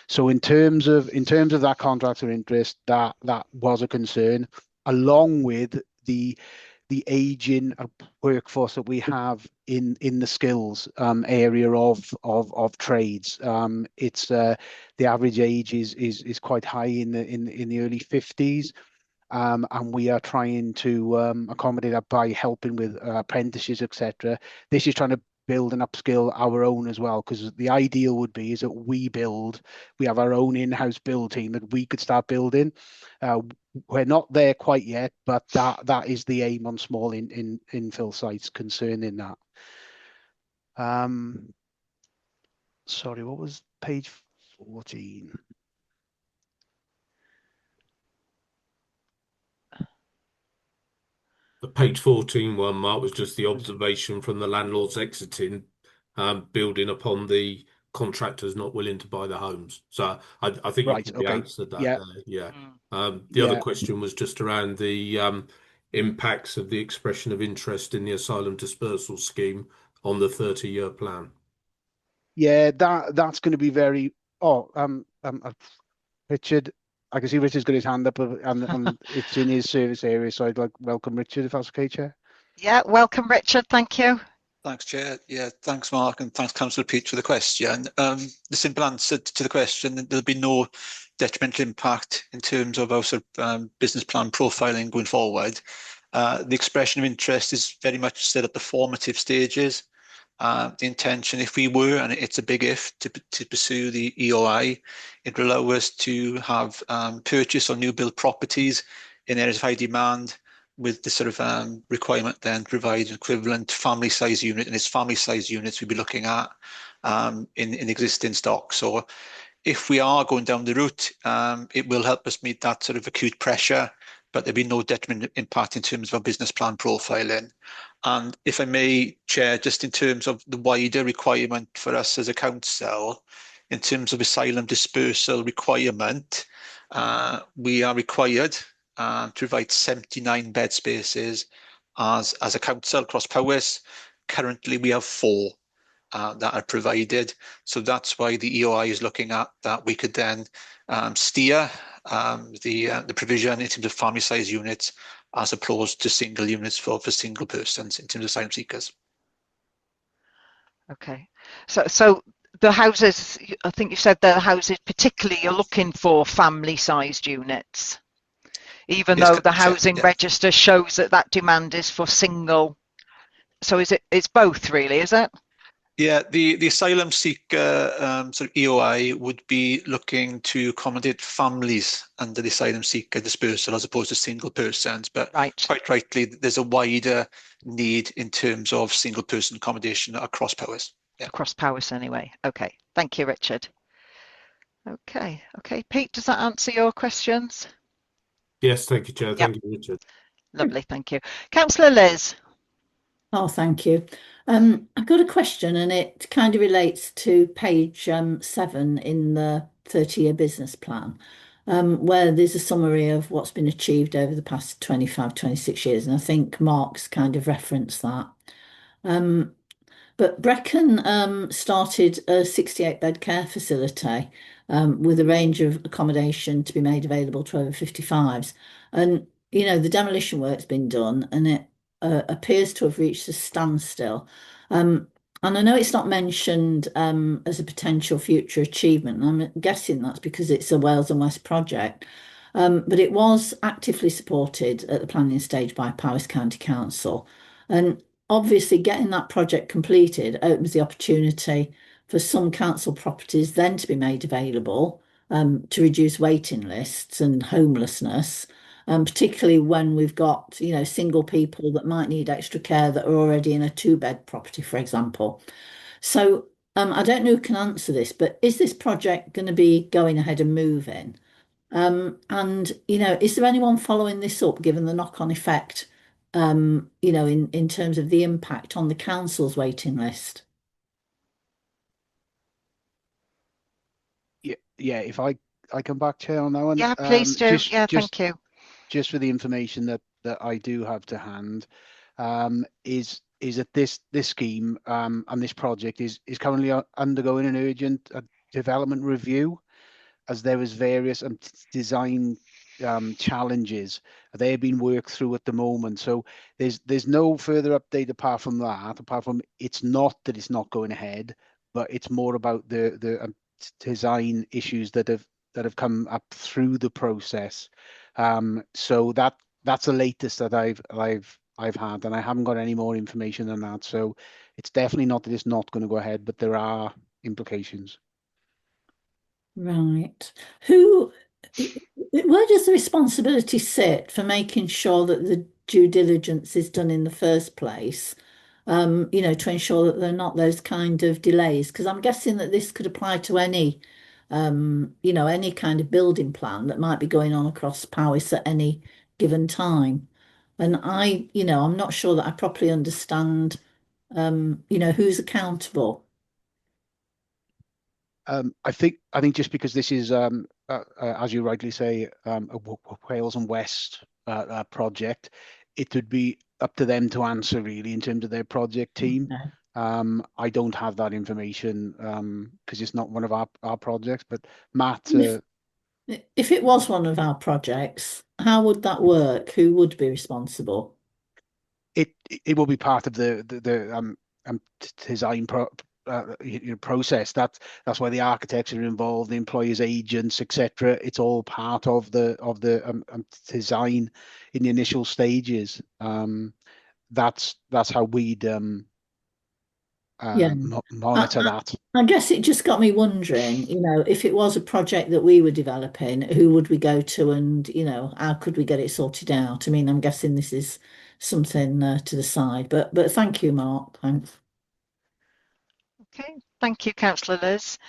So in terms of that contractor interest, that was a concern, along with the aging workforce that we have in the skills area of trades. It's the average age is quite high in the early 50s. And we are trying to accommodate that by helping with apprentices, etc. This is trying to build and upskill our own as well, because the ideal would be is that we have our own in-house build team that we could start building. We're not there quite yet, but that is the aim on small infill sites concerning that. Sorry, what was page 14? The page 14 one, Mark, was just the observation from the landlords exiting, building upon the contractors not willing to buy the homes. So I think you probably answered that there. Yeah. The other question was just around the impacts of the expression of interest in the asylum dispersal scheme on the 30-year plan. Yeah, that's going to be very. Richard, I can see Richard's got his hand up, and it's in his service area, so I'd like to welcome Richard, if that's okay, Chair. Yeah, welcome, Richard. Thank you. Thanks, Chair. Yeah, thanks, Mark, and thanks, Councillor Pete, for the question. The simple answer to the question, there'll be no detrimental impact in terms of our sort of, business plan profiling going forward. The expression of interest is very much still at the formative stages. The intention, if we were, and it's a big if, to pursue the EOI, it will allow us to have purchase or new build properties in areas of high demand, with the sort of requirement then to provide an equivalent family size unit, and it's family size units we'd be looking at in existing stock. So if we are going down the route, it will help us meet that sort of acute pressure, but there'll be no detriment impact in terms of our business plan profiling. And if I may, Chair, just in terms of the wider requirement for us as a council, in terms of asylum dispersal requirement, we are required to provide 79 bed spaces as a council across Powys. Currently, we have 4 that are provided. So that's why the EOI is looking at that. We could then steer the provision in terms of family size units as opposed to single units for single persons in terms of asylum seekers. Okay. So the houses, I think you said the houses, particularly you're looking for family-sized units, even Yes, though the Chair, housing yeah. register shows that that demand is for single. So it's both really, is it? Yeah, the asylum seeker sort of EOI would be looking to accommodate families under the asylum seeker dispersal as opposed to single persons. But Right. quite rightly, there's a wider need in terms of single person accommodation across powers. Yeah. Across powers anyway. Okay. Thank you, Richard. Okay. Okay. Pete, does that answer your questions? Yes, thank you, Chair. Yep. Thank you, Richard. Lovely. Thank you. Councillor Liz. Oh, thank you. I've got a question, and it kind of relates to page 7 in the 30-year business plan, where there's a summary of what's been achieved over the past 25, 26 years. And I think Mark's kind of referenced that. But Brecon started a 68-bed care facility with a range of accommodation to be made available to over 55s. And, you know, the demolition work's been done and it appears to have reached a standstill. And I know it's not mentioned as a potential future achievement. And I'm guessing that's because it's a Wales and West project. But it was actively supported at the planning stage by Powys County Council. And obviously, getting that project completed opens the opportunity for some council properties then to be made available to reduce waiting lists and homelessness, particularly when we've got, you know, single people that might need extra care that are already in a 2-bed property, for example. So I don't know who can answer this, but is this project going to be going ahead and moving? And, you know, is there anyone following this up, given the knock-on effect, you know, in terms of the impact on the council's waiting list? Yeah, if I come back, Chair, on that one. Yeah, please do. Yeah, thank you. Just for the information that I do have to hand, is that this scheme and this project is currently undergoing an urgent development review, as there is various design challenges they're being worked through at the moment. So there's no further update apart from that. Apart from it's not that it's not going ahead, but it's more about the design issues that have come up through the process. So that's the latest that I've had, and I haven't got any more information than that. So it's definitely not that it's not going to go ahead, but there are implications. Right. Where does the responsibility sit for making sure that the due diligence is done in the first place? You know, to ensure that there are not those kind of delays, because I'm guessing that this could apply to any, you know, any kind of building plan that might be going on across Powys at any given time. And you know, I'm not sure that I properly understand, you know, who's accountable. I think just because this is, as you rightly say, a Wales and West project, it would be up to them to answer really in terms of their project team. Okay. I don't have that information because it's not one of our projects. But Matt, If it was one of our projects, how would that work? Who would be responsible? it will be part of the design process. That's why the architects are involved, the employers' agents, etc. It's all part of the design in the initial stages. That's how we'd Yeah. monitor that. I guess it just got me wondering, you know, if it was a project that we were developing, who would we go to and, you know, how could we get it sorted out? I mean, I'm guessing this is something to the side, but thank you, Mark. Thanks. Okay, thank you, Councillor Liz.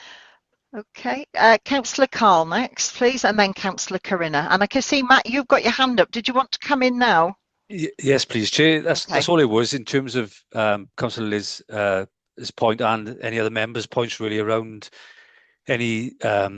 Okay, Councillor Carl next, please, and then Councillor Corinna. And I can see, Matt, you've got your hand up. Did you want to come in now? Yes, please, Chair. That's Okay. all it was in terms of Councillor Liz's point and any other members' points really around any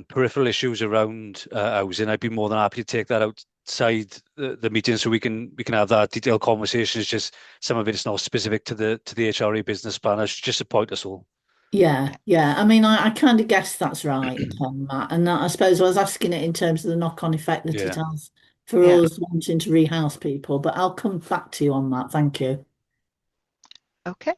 peripheral issues around housing. I'd be more than happy to take that outside the meeting so we can have that detailed conversation. It's just some of it's not specific to the HRA business plan. It's just a point us all. Yeah. I mean, I kind of guess that's right, Matt. And I suppose I was asking it in terms of the knock-on effect that it has for us wanting to rehouse people. But I'll come back to you on that. Thank you. Okay.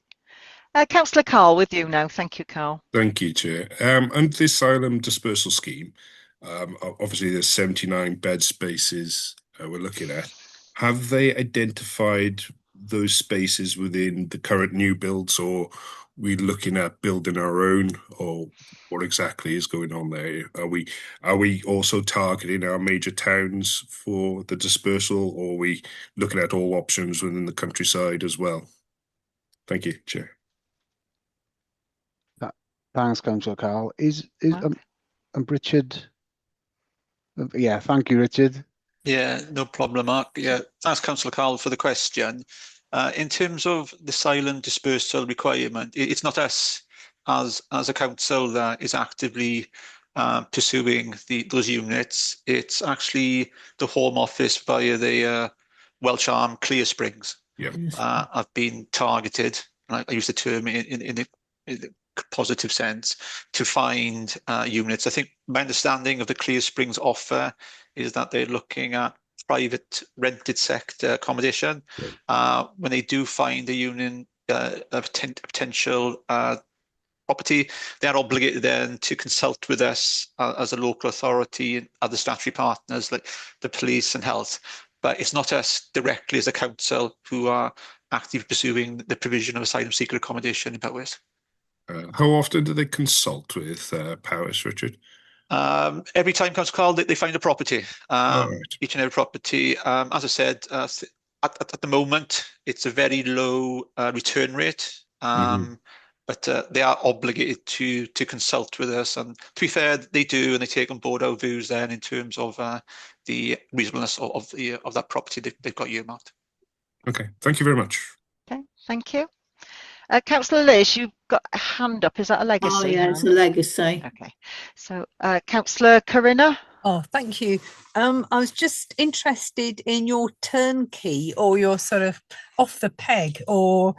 Councillor Carl, with you now. Thank you, Carl. Thank you, Chair. Under the asylum dispersal scheme, obviously there's 79 bed spaces we're looking at. Have they identified those spaces within the current new builds, or we looking at building our own, or what exactly is going on there? Are we also targeting our major towns for the dispersal, or are we looking at all options within the countryside as well? Thank you, Chair. Thanks, Councillor Carl. Is Mark? Richard? Yeah, thank you, Richard. Yeah, no problem, Mark. Yeah, thanks, Councillor Carl, for the question. In terms of the silent dispersal requirement, it's not us as a council that is actively pursuing those units. It's actually the Home Office via the Welsh arm Clear Springs. Yeah. Have been targeted. I use the term in a positive sense to find units. I think my understanding of the Clear Springs offer is that they're looking at private rented sector accommodation. When they do find a union, a potential property, they are obligated then to consult with us as a local authority and other statutory partners like the police and health. But it's not us directly as a council who are actively pursuing the provision of asylum seeker accommodation in Powys. How often do they consult with Powys, Richard? Every time Council Carl, they find a property. Right. Each and every property. As I said, at the moment, it's a very low return rate. But they are obligated to consult with us, and to be fair, they do, and they take on board our views then in terms of the reasonableness of that property they've got earmarked. Okay, thank you very much. Okay, thank you. Councillor Liz, you've got a hand up. Is that a legacy? Oh, yeah, it's a legacy. Okay. So, Councillor Corinna? Oh, thank you. I was just interested in your turnkey or your sort of off the peg or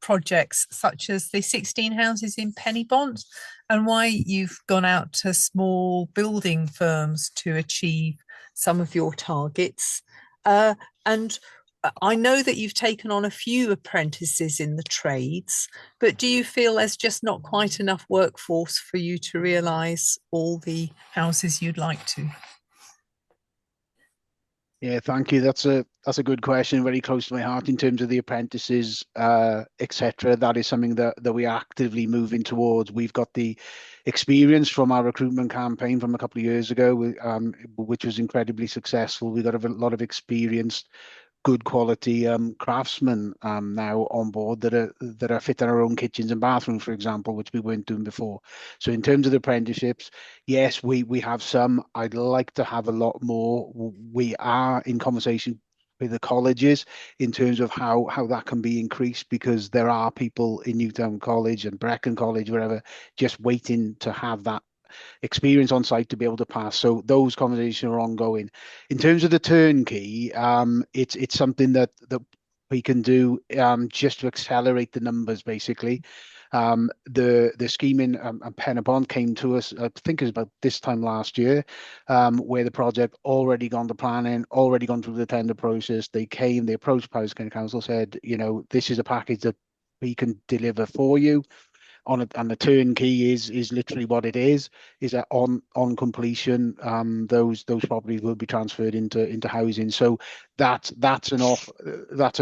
projects such as the 16 houses in Pennybont, and why you've gone out to small building firms to achieve some of your targets. And I know that you've taken on a few apprentices in the trades, but do you feel there's just not quite enough workforce for you to realise all the houses you'd like to? Yeah, thank you. That's a good question, very close to my heart in terms of the apprentices, etc. That is something that we are actively moving towards. We've got the experience from our recruitment campaign from a couple of years ago, which was incredibly successful. We've got a lot of experienced, good quality craftsmen now on board that are fitting our own kitchens and bathrooms, for example, which we weren't doing before. So in terms of the apprenticeships, yes, we have some. I'd like to have a lot more. We are in conversation with the colleges in terms of how that can be increased, because there are people in Newtown College and Brecon College, wherever, just waiting to have that experience on site to be able to pass. So those conversations are ongoing. In terms of the turnkey, it's something that we can do just to accelerate the numbers, basically. The scheme in Pennybont came to us, I think it was about this time last year, where the project already gone to planning, already gone through the tender process. They approached Powys County Council, said, this is a package that we can deliver for you. And the turnkey is literally what it is that on completion, those properties will be transferred into housing. So that's an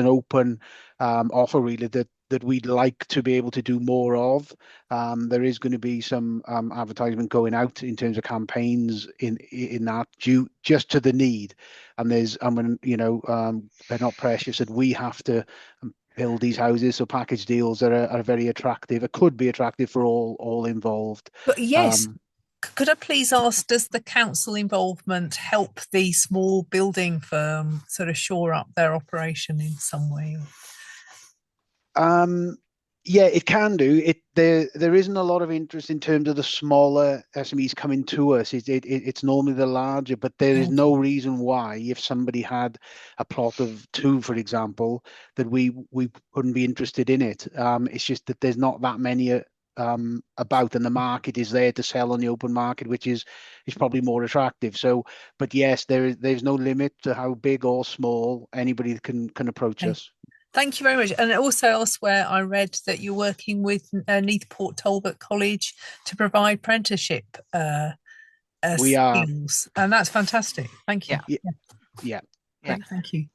open offer, really, that we'd like to be able to do more of. There is going to be some advertisement going out in terms of campaigns in that, due just to the need. And they're not precious, that we have to build these houses, so package deals are very attractive. It could be attractive for all involved. But yes, could I please ask, does the council involvement help the small building firm sort of shore up their operation in some way? Yeah, it can do. There isn't a lot of interest in terms of the smaller SMEs coming to us. It's normally the larger, but there is no reason why, if somebody had a plot of 2, for example, that we wouldn't be interested in it. It's just that there's not that many about, and the market is there to sell on the open market, which is probably more attractive. So, but yes, there's no limit to how big or small anybody can approach us. Thank you very much. And also elsewhere, I read that you're working with Neath Port Talbot College to provide apprenticeship We are. skills, and that's fantastic. Thank you. Yeah. Great, thank you.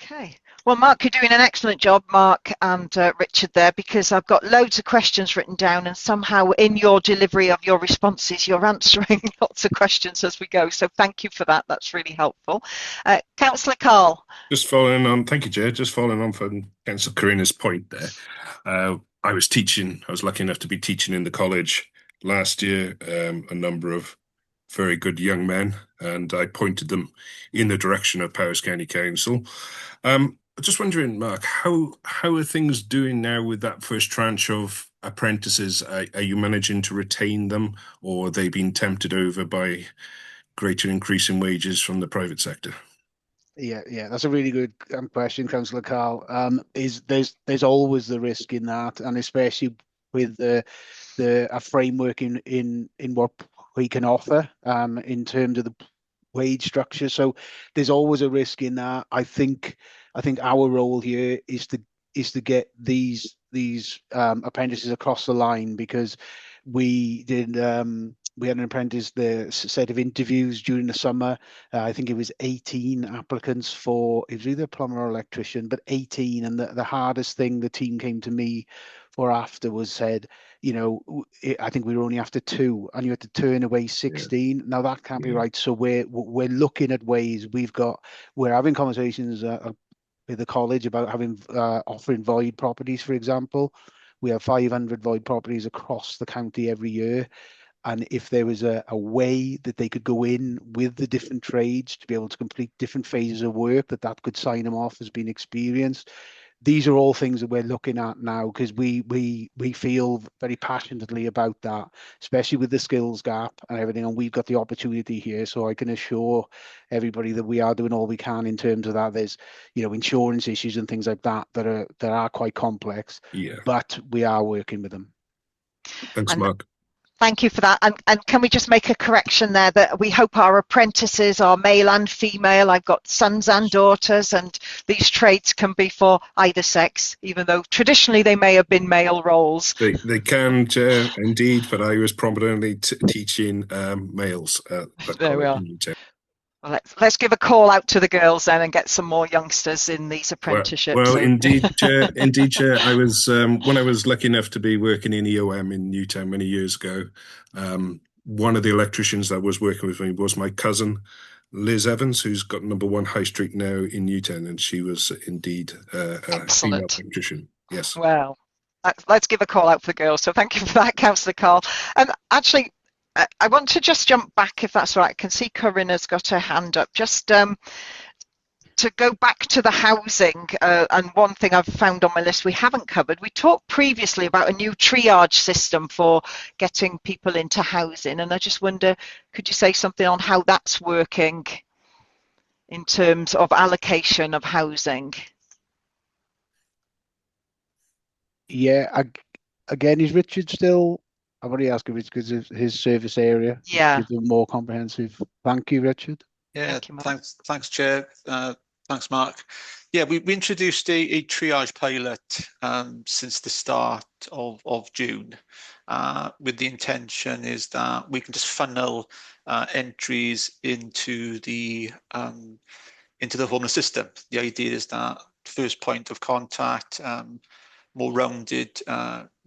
Okay. Well, Mark, you're doing an excellent job, Mark and Richard there, because I've got loads of questions written down, and somehow in your delivery of your responses, you're answering lots of questions as we go. So thank you for that. That's really helpful. Councillor Carl. Just following on, thank you, Chair. Just following on from Councillor Karina's point there. I was lucky enough to be teaching in the college last year, a number of very good young men, and I pointed them in the direction of Powys County Council. Just wondering, Mark, how are things doing now with that first tranche of apprentices? Are you managing to retain them, or are they being tempted over by greater increase in wages from the private sector? Yeah, that's a really good question, Councillor Carl. There's always the risk in that, and especially with a framework in what we can offer in terms of the wage structure. So there's always a risk in that. I think our role here is to get these apprentices across the line, because we had an apprentice, the set of interviews during the summer. I think it was 18 applicants for, it was either a plumber or electrician, but 18. And the hardest thing the team came to me for after was said, I think we were only after 2, and you had to turn away 16. Now that can't be right. So we're looking at ways. We're having conversations with the college about offering void properties, for example. We have 500 void properties across the county every year. And if there was a way that they could go in with the different trades to be able to complete different phases of work, that could sign them off as being experienced. These are all things that we're looking at now, because we feel very passionately about that, especially with the skills gap and everything. And we've got the opportunity here. So I can assure everybody that we are doing all we can in terms of that. There's, insurance issues and things like that are quite complex. Yeah. But we are working with them. Thanks, Mark. Thank you for that. And can we just make a correction there, that we hope our apprentices are male and female? I've got sons and daughters, and these trades can be for either sex, even though traditionally they may have been male roles. They can, indeed, but I was prominently teaching males at There we are. college. Well, let's give a call out to the girls then and get some more youngsters in these apprenticeships. Well, indeed, Chair. I was when I was lucky enough to be working in EOM in Newtown many years ago. One of the electricians that was working with me was my cousin, Liz Evans, who's got #1 High Street now in Newtown, and she was indeed a female electrician. Yes. Well, let's give a call out for the girls. So thank you for that, Councillor Carl. And actually, I want to just jump back, if that's right. I can see Corinna's got her hand up. Just to go back to the housing, and one thing I've found on my list we haven't covered. We talked previously about a new triage system for getting people into housing, and I just wonder, could you say something on how that's working in terms of allocation of housing? Yeah, again, is Richard still? I've already asked Richard because of his service area. Yeah. Give them more comprehensive. Thank you, Richard. Yeah, thanks, Chair. Thanks, Mark. Yeah, we introduced a triage pilot since the start of June, with the intention is that we can just funnel entries into the homeless system. The idea is that first point of contact, more rounded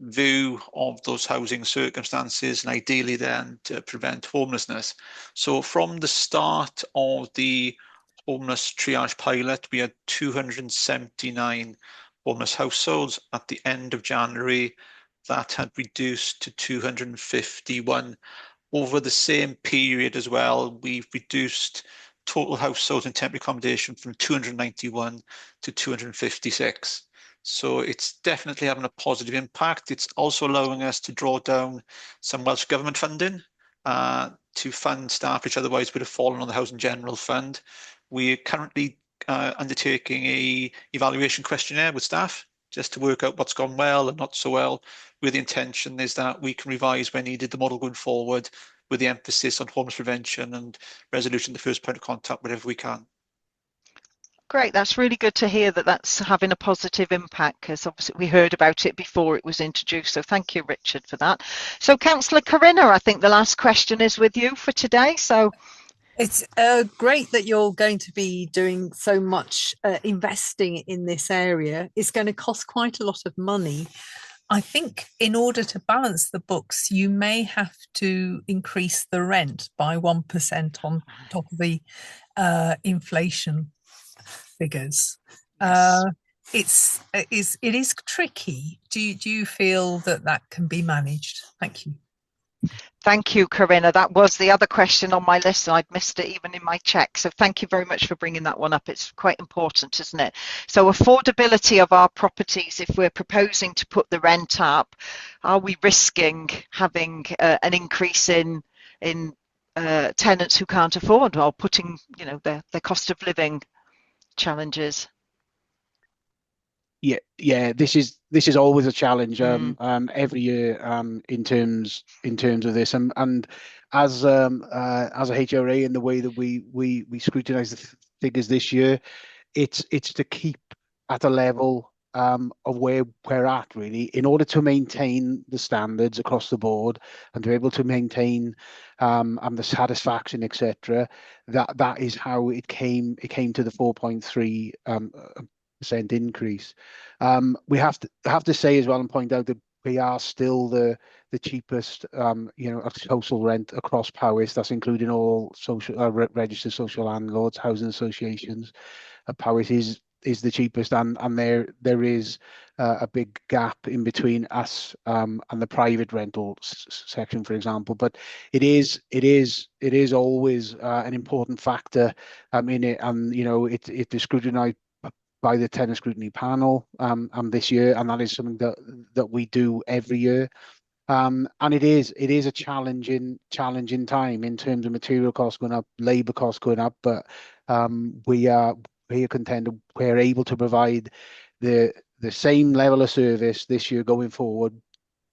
view of those housing circumstances, and ideally then to prevent homelessness. So from the start of the homeless triage pilot, we had 279 homeless households. At the end of January, that had reduced to 251. Over the same period as well, we've reduced total households in temporary accommodation from 291 to 256. So it's definitely having a positive impact. It's also allowing us to draw down some Welsh Government funding to fund staff which otherwise would have fallen on the Housing General Fund. We are currently undertaking a evaluation questionnaire with staff just to work out what's gone well and not so well, with the intention is that we can revise when needed the model going forward, with the emphasis on homeless prevention and resolution, the first point of contact, wherever we can. Great, that's really good to hear that that's having a positive impact, because obviously we heard about it before it was introduced. So thank you, Richard, for that. So Councillor Corinna, I think the last question is with you for today. So it's great that you're going to be doing so much investing in this area. It's going to cost quite a lot of money. I think in order to balance the books, you may have to increase the rent by 1% on top of the inflation figures. yes. It is tricky. Do you feel that can be managed? Thank you. Thank you, Corinna. That was the other question on my list, and I'd missed it even in my check. So thank you very much for bringing that one up. It's quite important, isn't it? So affordability of our properties, if we're proposing to put the rent up, are we risking having an increase in tenants who can't afford, or putting, you know, their cost of living challenges? Yeah, this is always a challenge every year in terms of this, and as a HRA, in the way that we scrutinise the figures this year, it's to keep at a level of where we're at, really, in order to maintain the standards across the board and to be able to maintain and the satisfaction, etc. That is how it came to the 4.3% increase. We have to say as well and point out that we are still the cheapest, of social rent across Powys. That's including all social registered social landlords, housing associations. Powys is the cheapest, and there is a big gap in between us and the private rental section, for example. But it is always an important factor in it, and it is scrutinised by the tenant scrutiny panel this year, and that is something that we do every year. And it is a challenging time in terms of material costs going up, labour costs going up, but we are contended we're able to provide the same level of service this year going forward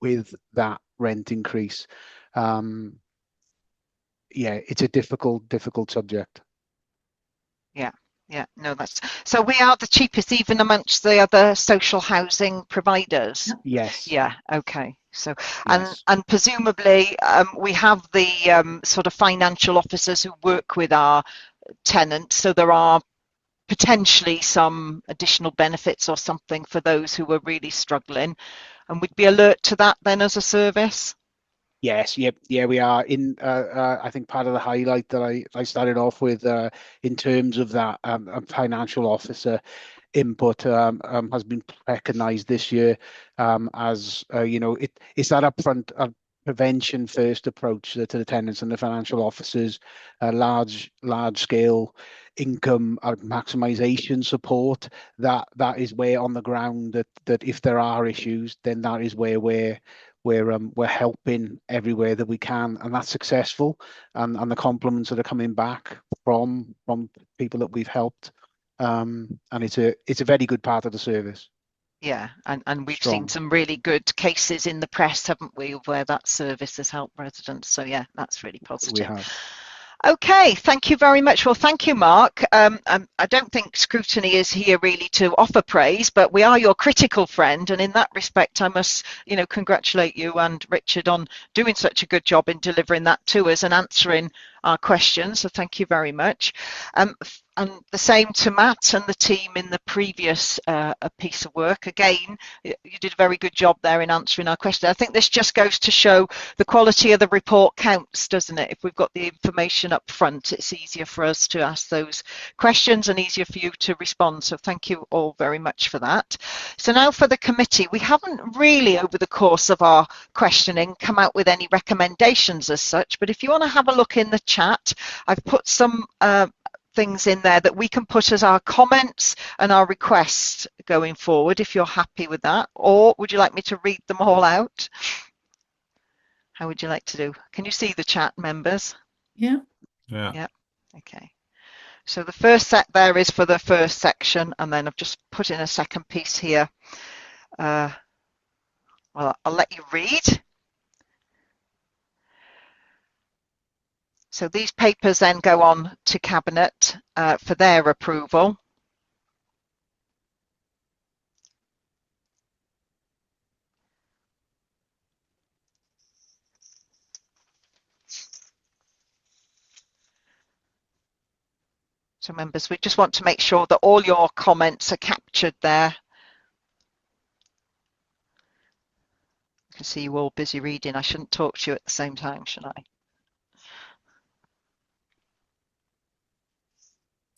with that rent increase. It's a difficult subject. Yeah, no, that's so we are the cheapest even amongst the other social housing providers. Yes. Yeah, okay. So yes. and presumably we have the sort of financial officers who work with our tenants, so there are potentially some additional benefits or something for those who are really struggling, and we'd be alert to that then as a service. Yes, yeah, we are in. I think part of the highlight that I started off with in terms of that financial officer input has been recognised this year as it's that upfront prevention first approach to the tenants and the financial officers, large scale income maximisation support. That is where on the ground that if there are issues, then that is where we're helping everywhere that we can, and that's successful, and the compliments that are coming back from people that we've helped, and it's a very good part of the service. Yeah, and we've Strong. seen some really good cases in the press, haven't we, where that service has helped residents. So yeah, that's really positive. We have. Okay, thank you very much. Well, thank you, Mark. I don't think Scrutiny is here really to offer praise, but we are your critical friend, and in that respect, I must, congratulate you and Richard on doing such a good job in delivering that to us and answering our questions. So thank you very much. And the same to Matt and the team in the previous piece of work. Again, you did a very good job there in answering our question. I think this just goes to show the quality of the report counts, doesn't it? If we've got the information up front, it's easier for us to ask those questions and easier for you to respond. So thank you all very much for that. So now for the committee, we haven't really over the course of our questioning come out with any recommendations as such, but if you want to have a look in the chat, I've put some things in there that we can put as our comments and our requests going forward, if you're happy with that. Or would you like me to read them all out? How would you like to do? Can you see the chat, members? Yeah. Okay. So the first set there is for the first section, and then I've just put in a second piece here. Well, I'll let you read. So these papers then go on to Cabinet for their approval. So members, we just want to make sure that all your comments are captured there. I can see you all busy reading. I shouldn't talk to you at the same time, should I?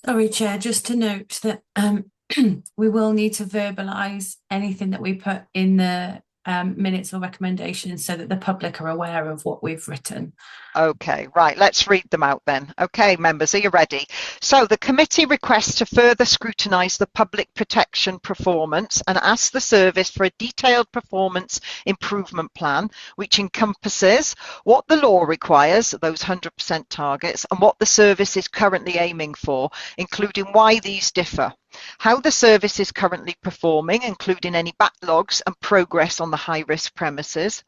Sorry, Chair, just to note that we will need to verbalise anything that we put in the minutes or recommendations so that the public are aware of what we've written. Okay, right, let's read them out then. Okay, members, are you ready? So the committee requests to further scrutinise the public protection performance and asks the service for a detailed performance improvement plan which encompasses what the law requires, those 100% targets, and what the service is currently aiming for, including why these differ. How the service is currently performing, including any backlogs and progress on the high-risk premises.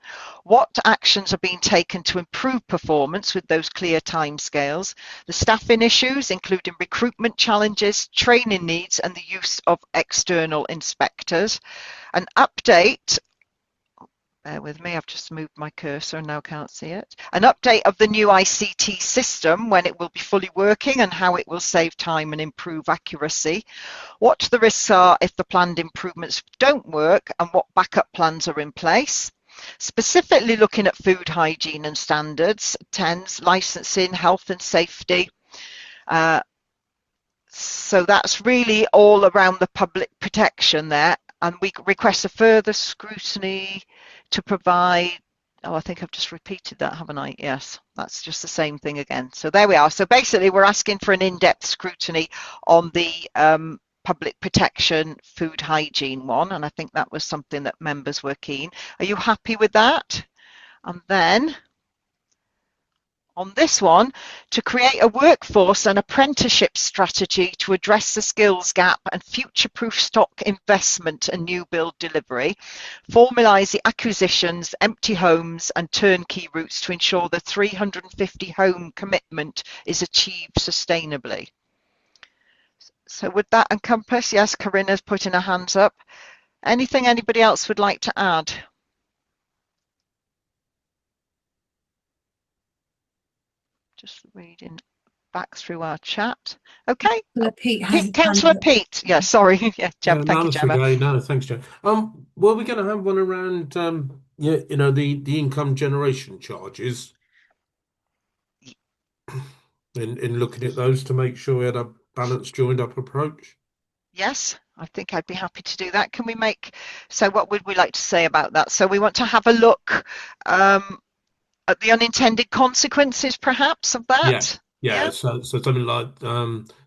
What actions are being taken to improve performance with those clear timescales. The staffing issues, including recruitment challenges, training needs, and the use of external inspectors. An update. Bear with me, I've just moved my cursor and now can't see it. An update of the new ICT system, when it will be fully working and how it will save time and improve accuracy. What the risks are if the planned improvements don't work and what backup plans are in place. Specifically looking at food hygiene and standards, TENS, licensing, health and safety. So that's really all around the public protection there. And we request a further scrutiny to provide, oh, I think I've just repeated that, haven't I? Yes, that's just the same thing again. So there we are. So basically we're asking for an in-depth scrutiny on the public protection food hygiene one. And I think that was something that members were keen. Are you happy with that? And then on this one, to create a workforce and apprenticeship strategy to address the skills gap and future-proof stock investment and new build delivery, formalise the acquisitions, empty homes and turnkey routes to ensure the 350 home commitment is achieved sustainably. So would that encompass? Yes, Corinna's putting her hands up. Anything anybody else would like to add? Just reading back through our chat. Okay. Councillor Pete. Yeah, sorry. Yeah, Gemma. Thank you, Gemma. Okay. No, thanks, Gemma. Were we going to have one around, yeah, you know, the income generation charges? In looking at those to make sure we had a balanced, joined up approach? Yes, I think I'd be happy to do that. Can we make, so what would we like to say about that? So we want to have a look at the unintended consequences, perhaps, of that. Yeah. So something like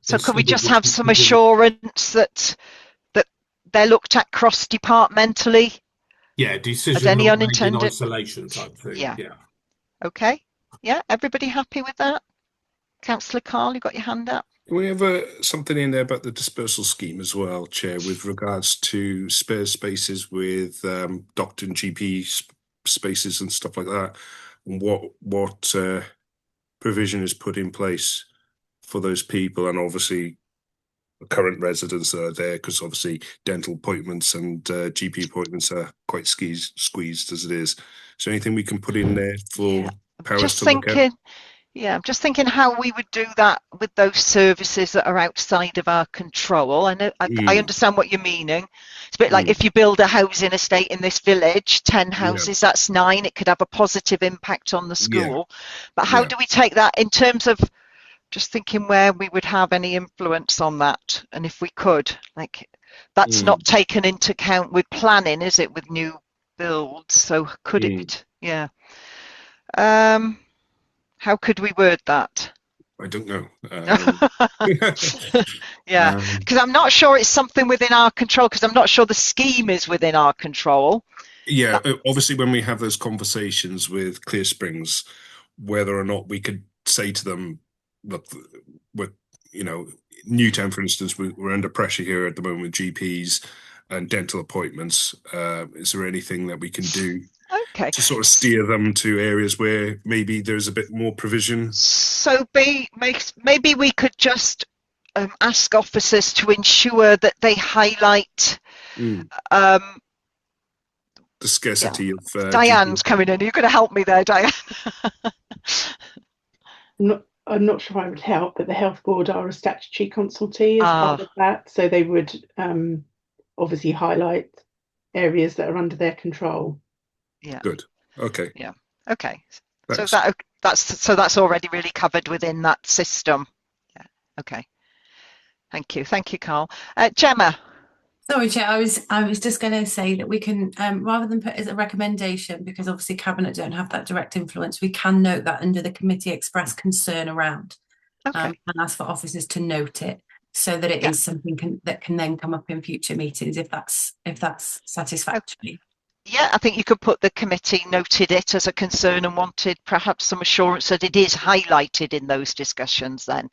so could we just have some assurance that they're looked at cross-departmentally? Yeah, decision any not unintended made in isolation type thing. Yeah. Okay. Yeah, everybody happy with that? Councillor Carl, you got your hand up. Can we have something in there about the dispersal scheme as well, Chair, with regards to spare spaces with doctor and GP spaces and stuff like that? And what provision is put in place for those people, and obviously the current residents that are there, because obviously dental appointments and GP appointments are quite squeezed as it is. So anything we can put in there for powers to look at? Yeah, I'm just thinking how we would do that with those services that are outside of our control. I know, I understand what you're meaning. It's a bit like if you build a housing estate in this village, 10 houses, that's 9. It could have a positive impact on the school. But how do we take that in terms of just thinking where we would have any influence on that? And if we could, like, that's not taken into account with planning, is it, with new builds? So could it, how could we word that? I don't know. Because I'm not sure it's something within our control, because I'm not sure the scheme is within our control. Yeah, obviously when we have those conversations with Clear Springs, whether or not we could say to them, look, with, you know, Newtown, for instance, we're under pressure here at the moment with GPs and dental appointments. Is there anything that we can do to sort of steer them to areas where maybe there's a bit more provision? So maybe we could just ask officers to ensure that they highlight the scarcity of Diane's coming in. Are you going to help me there, Diane? I'm not sure I would help, but the Health Board are a statutory consultee as part of that, so they would obviously highlight areas that are under their control. Yeah. Good. Okay. Yeah. Okay. Thanks. So that's already really covered within that system. Yeah. Okay. Thank you. Thank you, Carl. Gemma. Sorry, Chair, I was just going to say that we can, rather than put it as a recommendation, because obviously Cabinet don't have that direct influence, we can note that under the committee express concern around, and ask for officers to note it so that it is something that can then come up in future meetings if that's satisfactory. Yeah, I think you could put the committee noted it as a concern and wanted perhaps some assurance that it is highlighted in those discussions then.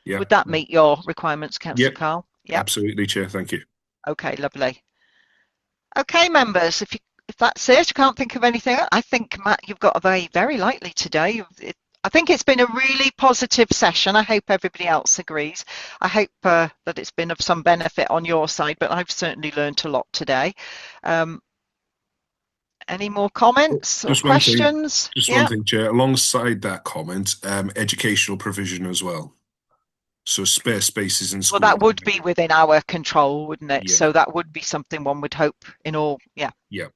Yeah. Would that meet your requirements, Councillor Carl? Yeah. Absolutely, Chair. Thank you. Okay, lovely. Okay, members, if that's it, I can't think of anything. I think, Matt, you've got a very lightly today. I think it's been a really positive session. I hope everybody else agrees. I hope that it's been of some benefit on your side, but I've certainly learned a lot today. Any more comments or questions? Just one thing, Chair. Alongside that comment, educational provision as well. So spare spaces in school. Well, that would be within our control, wouldn't it? Yeah. So that would be something one would hope in all. Yeah. Yeah.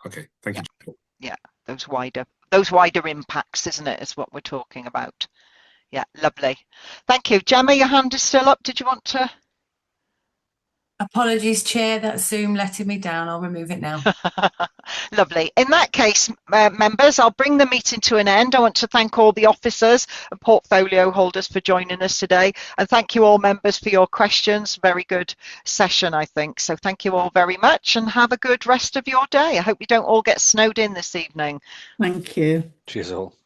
Okay. Thank you. Yeah. Those wider impacts, isn't it? Is what we're talking about. Yeah. Lovely. Thank you. Gemma, your hand is still up. Did you want to? Apologies, Chair, that Zoom letting me down. I'll remove it now. Lovely. In that case, members, I'll bring the meeting to an end. I want to thank all the officers and portfolio holders for joining us today. And thank you all members for your questions. Very good session, I think. So thank you all very much and have a good rest of your day. I hope you don't all get snowed in this evening. Thank you. Cheers all.